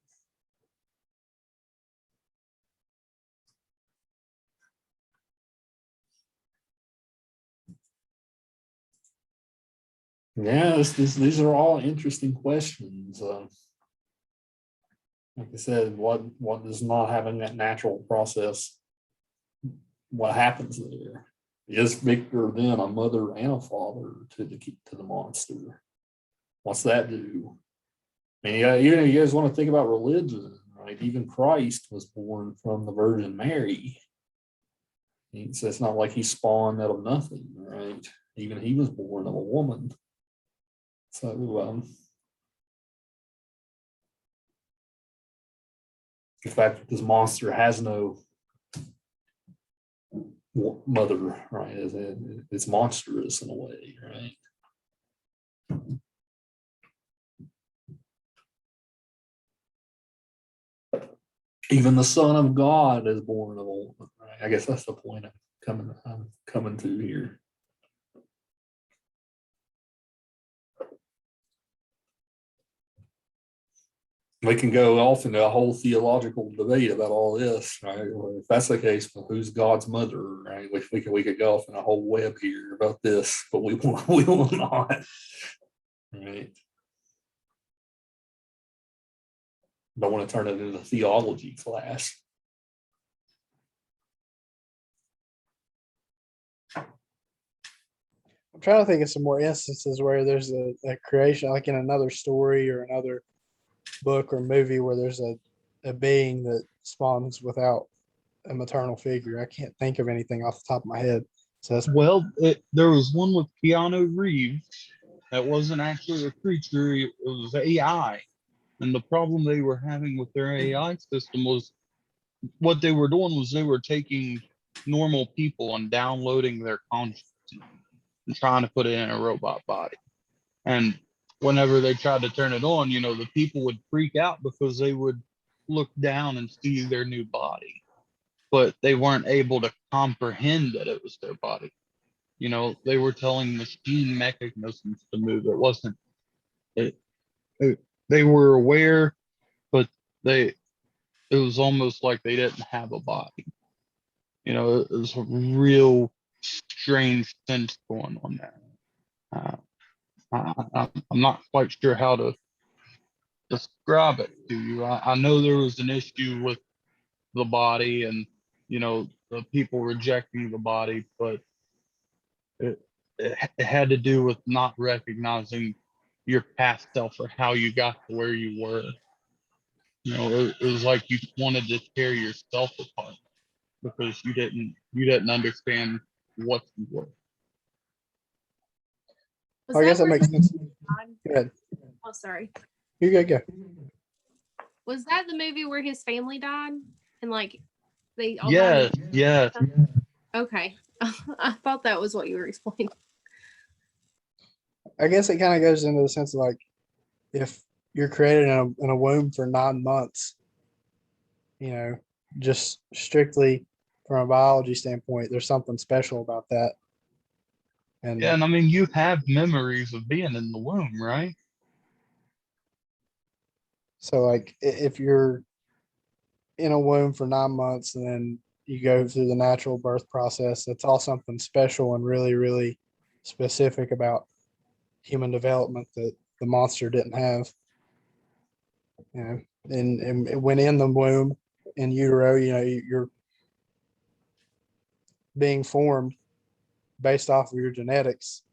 Yeah, these are all interesting questions. Like I said, what does not having that natural process? What happens there? Is Victor then a mother and a father to the monster? What's that do? And even if you guys want to think about religion, right? Even Christ was born from the Virgin Mary. So it's not like he spawned out of nothing, right? Even he was born of a woman. So the fact that this monster has no mother, right? It's monstrous in a way, right? Even the Son of God is born of a woman, right? I guess that's the point I'm coming to here. We can go off into a whole theological debate about all this, right? Well, if that's the case, well, who's God's mother, right? We could go off in a whole web here about this, but we will not, right? Don't want to turn it into a theology class. I'm trying to think of some more instances where there's a creation, like in another story or another book or movie, where there's a being that spawns without a maternal figure. I can't think of anything off the top of my head. So that's There was one with Keanu Reeves that wasn't actually a creature; it was AI. And the problem they were having with their AI system was what they were doing was they were taking normal people and downloading their consciousness and trying to put it in a robot body. And whenever they tried to turn it on, the people would freak out because they would look down and see their new body, but they weren't able to comprehend that it was their body. They were telling machine mechanisms to move. It wasn't, they were aware, but it was almost like they didn't have a body. It was a real strange sense going on there. I'm not quite sure how to describe it to you. I know there was an issue with the body and, the people rejecting the body, but it had to do with not recognizing, your past self or how you got to where you were. You know, it was like you wanted to tear yourself apart because you didn't understand what you were. Was I that guess that where makes sense. God- Go ahead. Oh, sorry. You go. Was that the movie where his family died and like they all Yes, died? yes. Okay. I thought that was what you were explaining. I guess it kind of goes into the sense of like, if you're created in a womb for 9 months, you know, just strictly from a biology standpoint, there's something special about that. And Yeah, and I mean, you have memories of being in the womb, right? so like if you're in a womb for 9 months and then you go through the natural birth process, that's all something special and really, really specific about human development that the monster didn't have. You know, and when in the womb, in utero, you know, you're being formed based off of your genetics.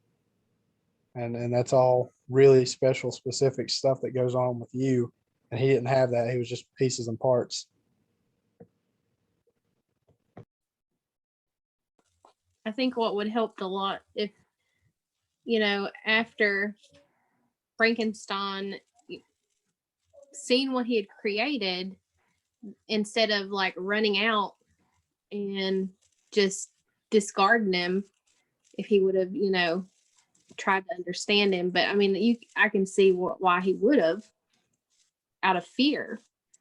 And that's all really special, specific stuff that goes on with you. And he didn't have that. He was just pieces and parts. I think what would help a lot if, after Frankenstein seen what he had created, instead of like running out and just discarding him, if he would have, tried to understand him. But I mean, I can see why he would have, out of fear.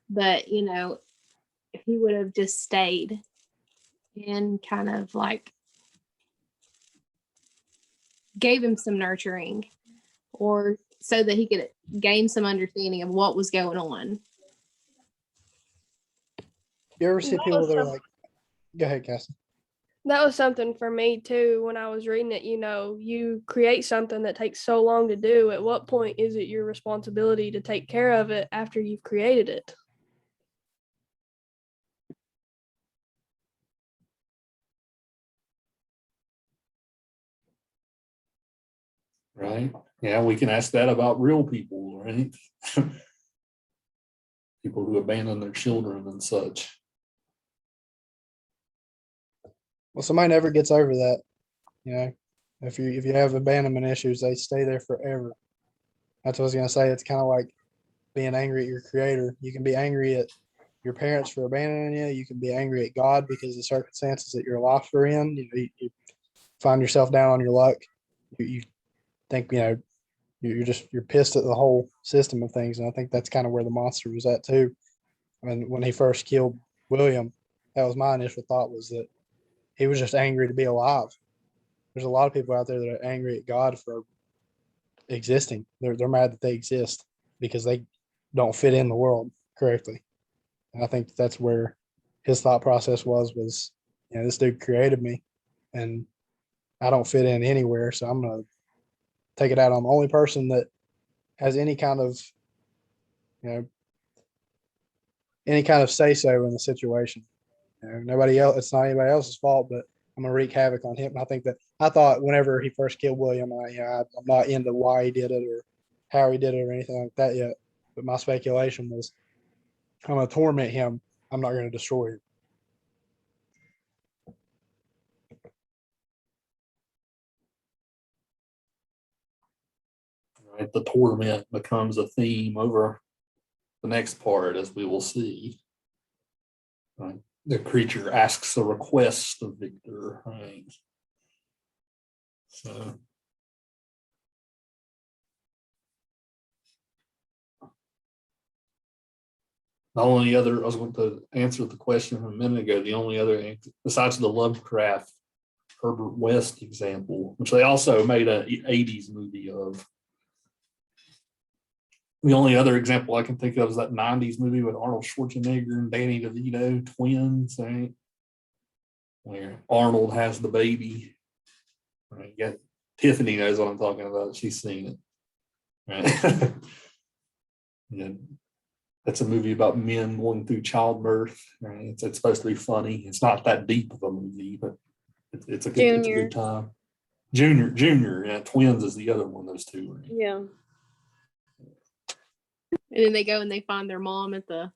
But if he would have just stayed and kind of like gave him some nurturing, or so that he could gain some understanding of what was going on. You ever see That people was that are some- like, go ahead, Cassie. That was something for me too when I was reading it. You create something that takes so long to do. At what point is it your responsibility to take care of it after you've created it? Right? Yeah, we can ask that about real people, right? People who abandon their children and such. Well, somebody never gets over that. If you have abandonment issues, they stay there forever. That's what I was gonna say. It's kind of like being angry at your creator. You can be angry at your parents for abandoning you. You can be angry at God because of the circumstances that your life are in. You find yourself down on your luck. You think, you're pissed at the whole system of things. And I think that's kind of where the monster was at too. When he first killed William, that was my initial thought, was that he was just angry to be alive. There's a lot of people out there that are angry at God for existing. They're mad that they exist because they don't fit in the world correctly. And I think that's where his thought process was, this dude created me and I don't fit in anywhere. So I'm going to take it out on the only person that has any kind of, say so in the situation. Nobody else, it's not anybody else's fault, but I'm going to wreak havoc on him. And I thought whenever he first killed William, I'm not into why he did it or how he did it or anything like that yet. But my speculation was, I'm going to torment him. I'm not going to destroy him. Right? The torment becomes a theme over the next part, as we will see. Right? The creature asks a request of Victor, right? So the only other, I was going to answer the question a minute ago, the only other, besides the Lovecraft Herbert West example, which they also made a 80s movie of. The only other example I can think of is that 90s movie with Arnold Schwarzenegger and Danny DeVito, twins, right? Where Arnold has the baby. Right? Yeah, Tiffany knows what I'm talking about. She's seen it. Right? Yeah. That's a movie about men going through childbirth. Right? It's supposed to be funny. It's not that deep of a movie, but it's a good time. Junior, yeah. Twins is the other one. Those two. Right? Yeah. And then they go and they find their mom at the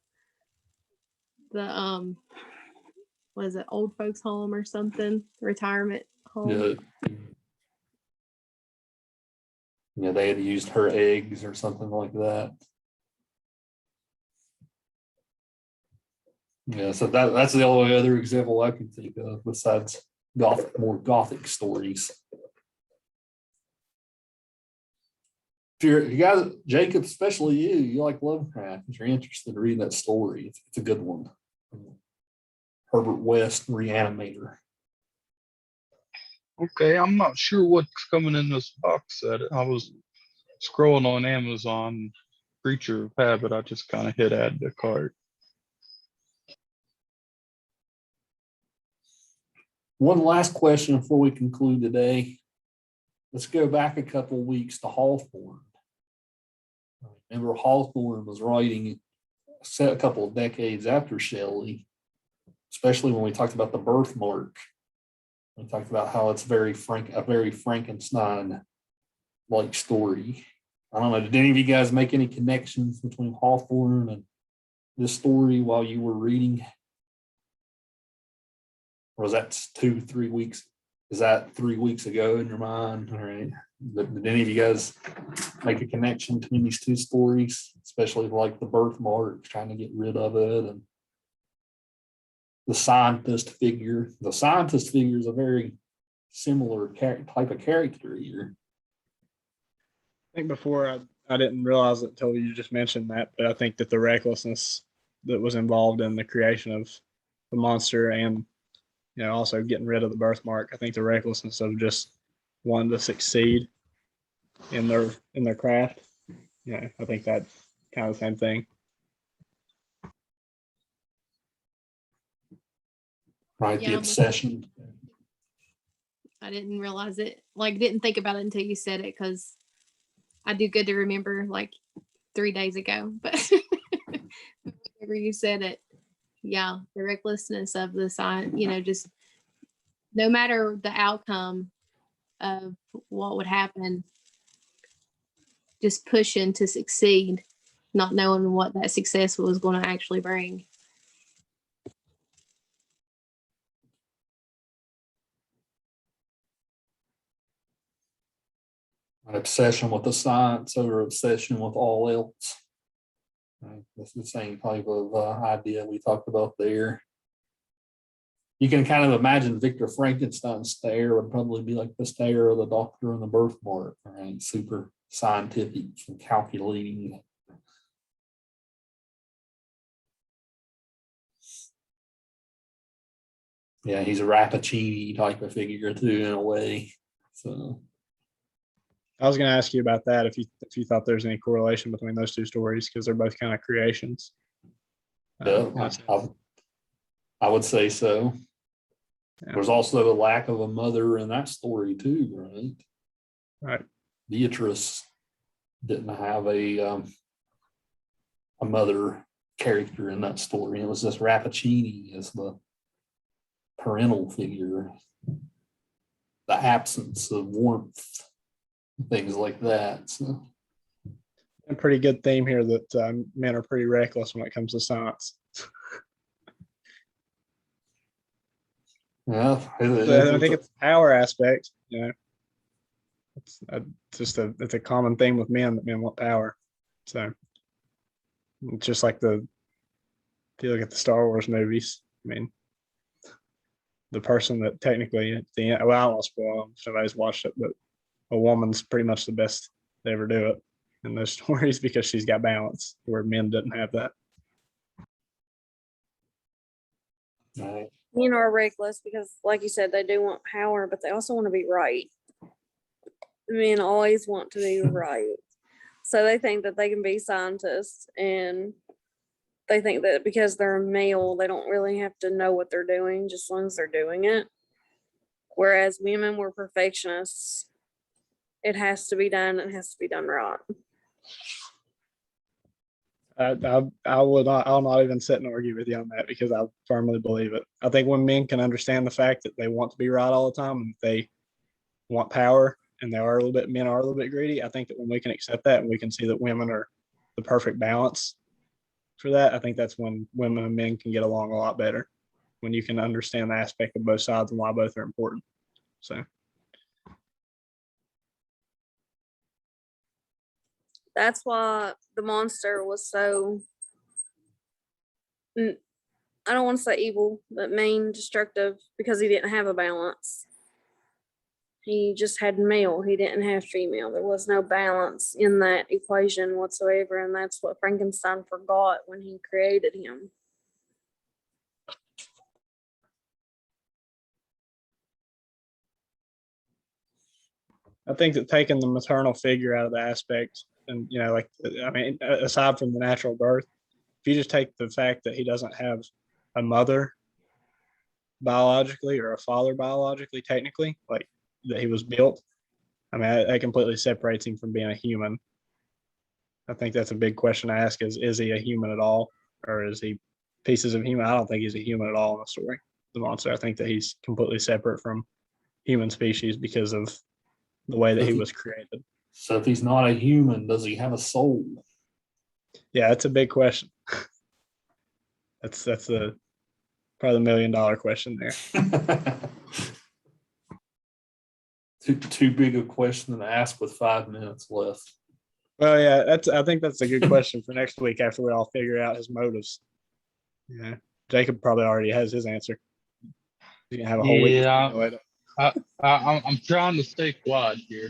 what is it, old folks home or something, retirement home. Yeah. Yeah, they had used her eggs or something like that. Yeah, so that's the only other example I can think of besides more gothic stories. If you guys, Jacob, especially you like Lovecraft, if you're interested in reading that story, it's a good one. Herbert West, Reanimator. Okay, I'm not sure what's coming in this box set. I was scrolling on Amazon, Creature of Habit. I just kind of hit add to cart. One last question before we conclude today. Let's go back a couple of weeks to Hawthorne. Remember, Hawthorne was writing a couple of decades after Shelley, especially when we talked about the birthmark. We talked about how it's a very Frankenstein-like story. I don't know, did any of you guys make any connections between Hawthorne and this story while you were reading? Or was that 2-3 weeks? Is that 3 weeks ago in your mind? All right. Did any of you guys make a connection between these two stories, especially like the birthmark, trying to get rid of it, and the scientist figure? The scientist figure is a very similar type of character here. I think before I didn't realize it until you just mentioned that, but I think that the recklessness that was involved in the creation of the monster and also getting rid of the birthmark, I think the recklessness of just wanting to succeed in their craft. I think that's kind of the same thing. Right, the obsession. I didn't realize it, didn't think about it until you said it, because I do good to remember 3 days ago. But whenever you said it, yeah, the recklessness of the sign, just no matter the outcome of what would happen, just pushing to succeed, not knowing what that success was going to actually bring. An obsession with the science over obsession with all else. Right. That's the same type of idea we talked about there. You can kind of imagine Victor Frankenstein's stare would probably be like the stare of the doctor in the birthmark, right? Super scientific and calculating. Yeah, he's a Rappaccini type of figure too, in a way. So I was going to ask you about that, if you thought there's any correlation between those two stories, because they're both kind of creations. yeah, I would say so. Yeah. There's also a lack of a mother in that story too, right? Right. Beatrice didn't have a mother character in that story. It was just Rappaccini as the parental figure, the absence of warmth, things like that. So, a pretty good theme here that men are pretty reckless when it comes to science. Yeah, I think it's the power aspect. It's it's a common thing with men, that men want power. So it's just like if you look at the Star Wars movies, I mean, the person that technically at the end, well, I won't spoil them if somebody's watched it, but a woman's pretty much the best they ever do it in those stories, because she's got balance where men didn't have that. Right. Men are reckless because, like you said, they do want power, but they also want to be right. Men always want to be right. So they think that they can be scientists, and they think that because they're male, they don't really have to know what they're doing, just as long as they're doing it. Whereas women were perfectionists. It has to be done. It has to be done right. I'll not even sit and argue with you on that, because I firmly believe it. I think when men can understand the fact that they want to be right all the time, and they want power, and men are a little bit greedy, I think that when we can accept that, and we can see that women are the perfect balance for that, I think that's when women and men can get along a lot better, when you can understand the aspect of both sides and why both are important. So That's why the monster was so, I don't want to say evil, but mean, destructive, because he didn't have a balance. He just had male. He didn't have female. There was no balance in that equation whatsoever. And that's what Frankenstein forgot when he created him. I think that taking the maternal figure out of the aspect, and like, I mean, aside from the natural birth, if you just take the fact that he doesn't have a mother biologically or a father biologically, technically, like that he was built, I mean, that completely separates him from being a human. I think that's a big question to ask: is he a human at all, or is he pieces of human? I don't think he's a human at all in the story, the monster. I think that he's completely separate from human species because of the way that he was created. So if he's not a human, does he have a soul? Yeah, that's a big question. That's the probably the $1 million question there. Too big a question to ask with 5 minutes left. Well, yeah, I think that's a good question for next week after we all figure out his motives. Yeah, Jacob probably already has his answer. You can have a whole week. Yeah, I'm trying to stay quiet here.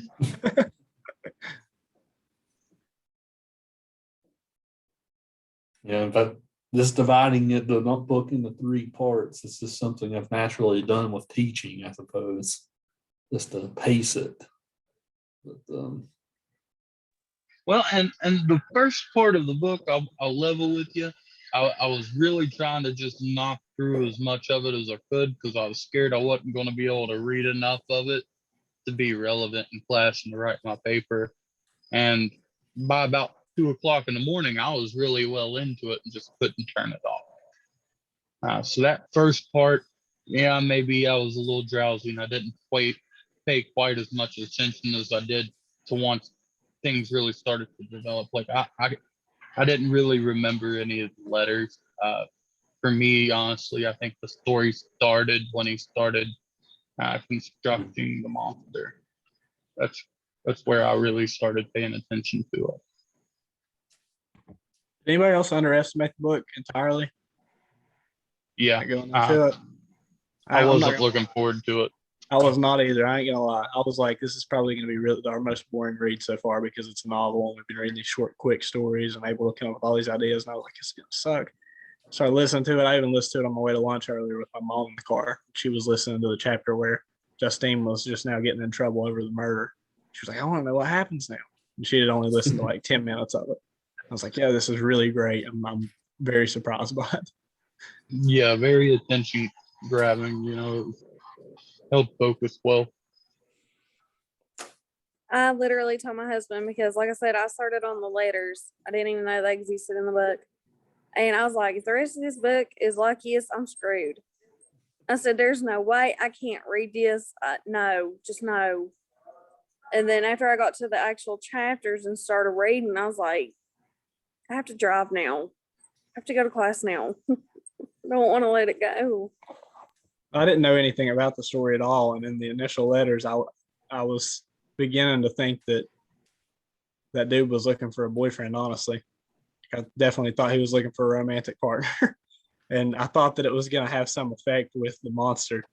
Yeah, but this dividing it, the book into 3 parts, this is something I've naturally done with teaching, I suppose, just to pace it. But, Well, and the first part of the book, I'll level with you. I was really trying to just knock through as much of it as I could because I was scared I wasn't going to be able to read enough of it to be relevant in class and to write my paper. And by about 2 o'clock in the morning, I was really well into it and just couldn't turn it off. So that first part, yeah, maybe I was a little drowsy and I didn't pay quite as much attention as I did to once things really started to develop. Like I didn't really remember any of the letters. For me, honestly, I think the story started when he started constructing the monster. That's where I really started paying attention to it. Did anybody else underestimate the book entirely? Yeah, Going into it, I wasn't looking forward to it. I was not either. I ain't gonna lie. I was like, this is probably gonna be really our most boring read so far because it's a novel and we've been reading these short, quick stories and able to come up with all these ideas. And I was like, it's gonna suck. Started listening to it. I even listened to it on my way to lunch earlier with my mom in the car. She was listening to the chapter where Justine was just now getting in trouble over the murder. She was like, I want to know what happens now. And she had only listened to like 10 minutes of it. I was like, yeah, this is really great. I'm very surprised by it. Yeah, very attention grabbing, held focus well. I literally told my husband because, like I said, I started on the letters. I didn't even know they existed in the book. And I was like, if the rest of this book is like this, I'm screwed. I said, there's no way I can't read this. No, just no. And then after I got to the actual chapters and started reading, I was like, I have to drive now. I have to go to class now. I don't want to let it go. I didn't know anything about the story at all. And in the initial letters, I was beginning to think that dude was looking for a boyfriend, honestly. I definitely thought he was looking for a romantic partner. And I thought that it was going to have some effect with the monster.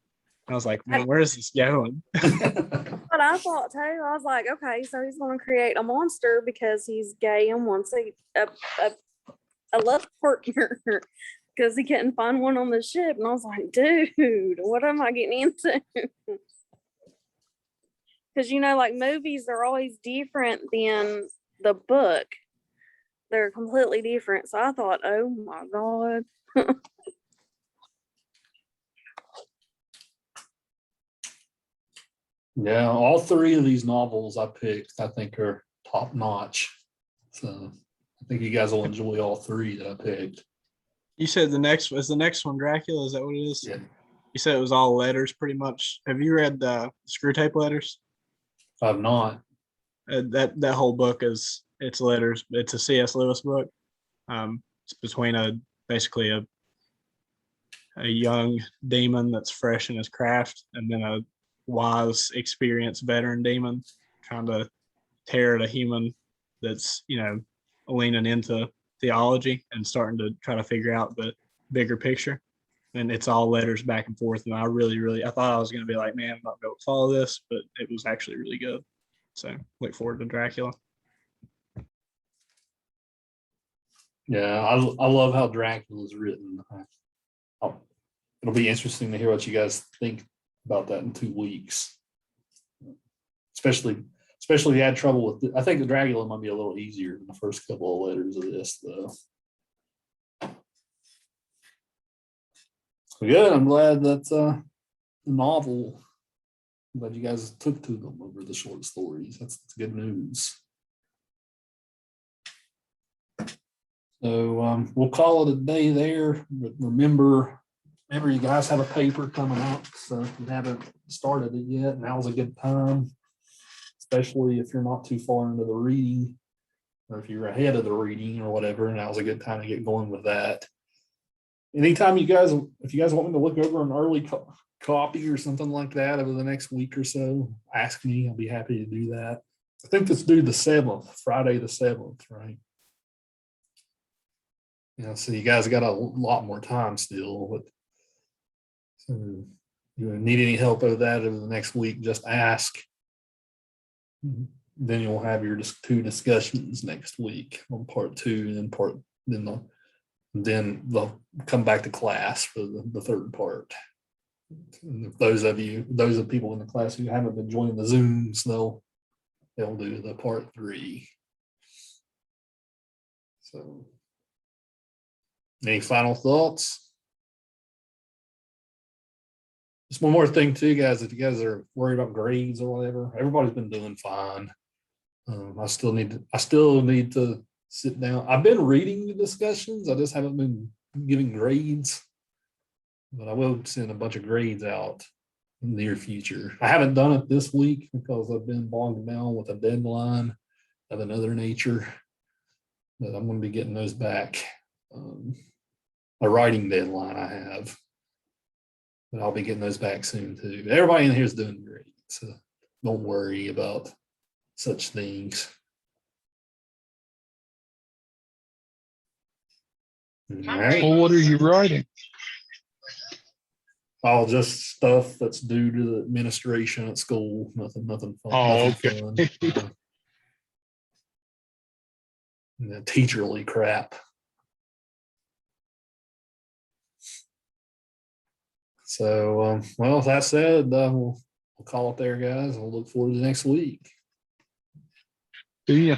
I was like, man, where is this going? But I thought too, I was like, okay, so he's going to create a monster because he's gay and wants a love partner because he couldn't find one on the ship. And I was like, dude, what am I getting into? Because, like movies are always different than the book. They're completely different. So I thought, oh my God. Yeah, all 3 of these novels I picked, I think, are top notch. So I think you guys will enjoy all 3 that I picked. You said the next one Dracula? Is that what it is? Yeah. You said it was all letters pretty much. Have you read the Screw Tape Letters? I've not. That whole book is it's letters. It's a C.S. Lewis book. It's between basically a young demon that's fresh in his craft, and then a wise, experienced veteran demon trying to tear at a human that's, leaning into theology and starting to try to figure out the bigger picture. And it's all letters back and forth. And I I thought I was going to be like, man, I'm not going to follow this, but it was actually really good. So look forward to Dracula. Yeah, I love how Dracula is written. It'll be interesting to hear what you guys think about that in 2 weeks. Especially you had trouble with it. I think the Dracula might be a little easier than the first couple of letters of this, though. Good. I'm glad that the novel. I'm glad you guys took to them over the short stories. That's good news. So we'll call it a day there. But remember, you guys have a paper coming out. So if you haven't started it yet, now's a good time. Especially if you're not too far into the reading, or if you're ahead of the reading or whatever, now's a good time to get going with that. Anytime if you guys want me to look over an early copy or something like that over the next week or so, ask me. I'll be happy to do that. I think it's due the 7th, Friday the 7th, right? So you guys got a lot more time still, but so you need any help with that over the next week, just ask. Then you'll have your 2 discussions next week on part 2, and then they'll come back to class for the 3rd part. And if those of people in the class who haven't been joining the Zooms, they'll do the part 3. So, any final thoughts? Just one more thing too, guys. If you guys are worried about grades or whatever, everybody's been doing fine. I still need to sit down. I've been reading the discussions. I just haven't been giving grades, but I will send a bunch of grades out in the near future. I haven't done it this week because I've been bogged down with a deadline of another nature, but I'm going to be getting those back. A writing deadline I have, but I'll be getting those back soon too. Everybody in here is doing great, so don't worry about such things. All right. Well, what are you writing? All just stuff that's due to the administration at school. Nothing fun. Oh, nothing okay. fun. Teacherly crap. So, well, with that said, we'll call it there, guys. We'll look forward to next week. See ya.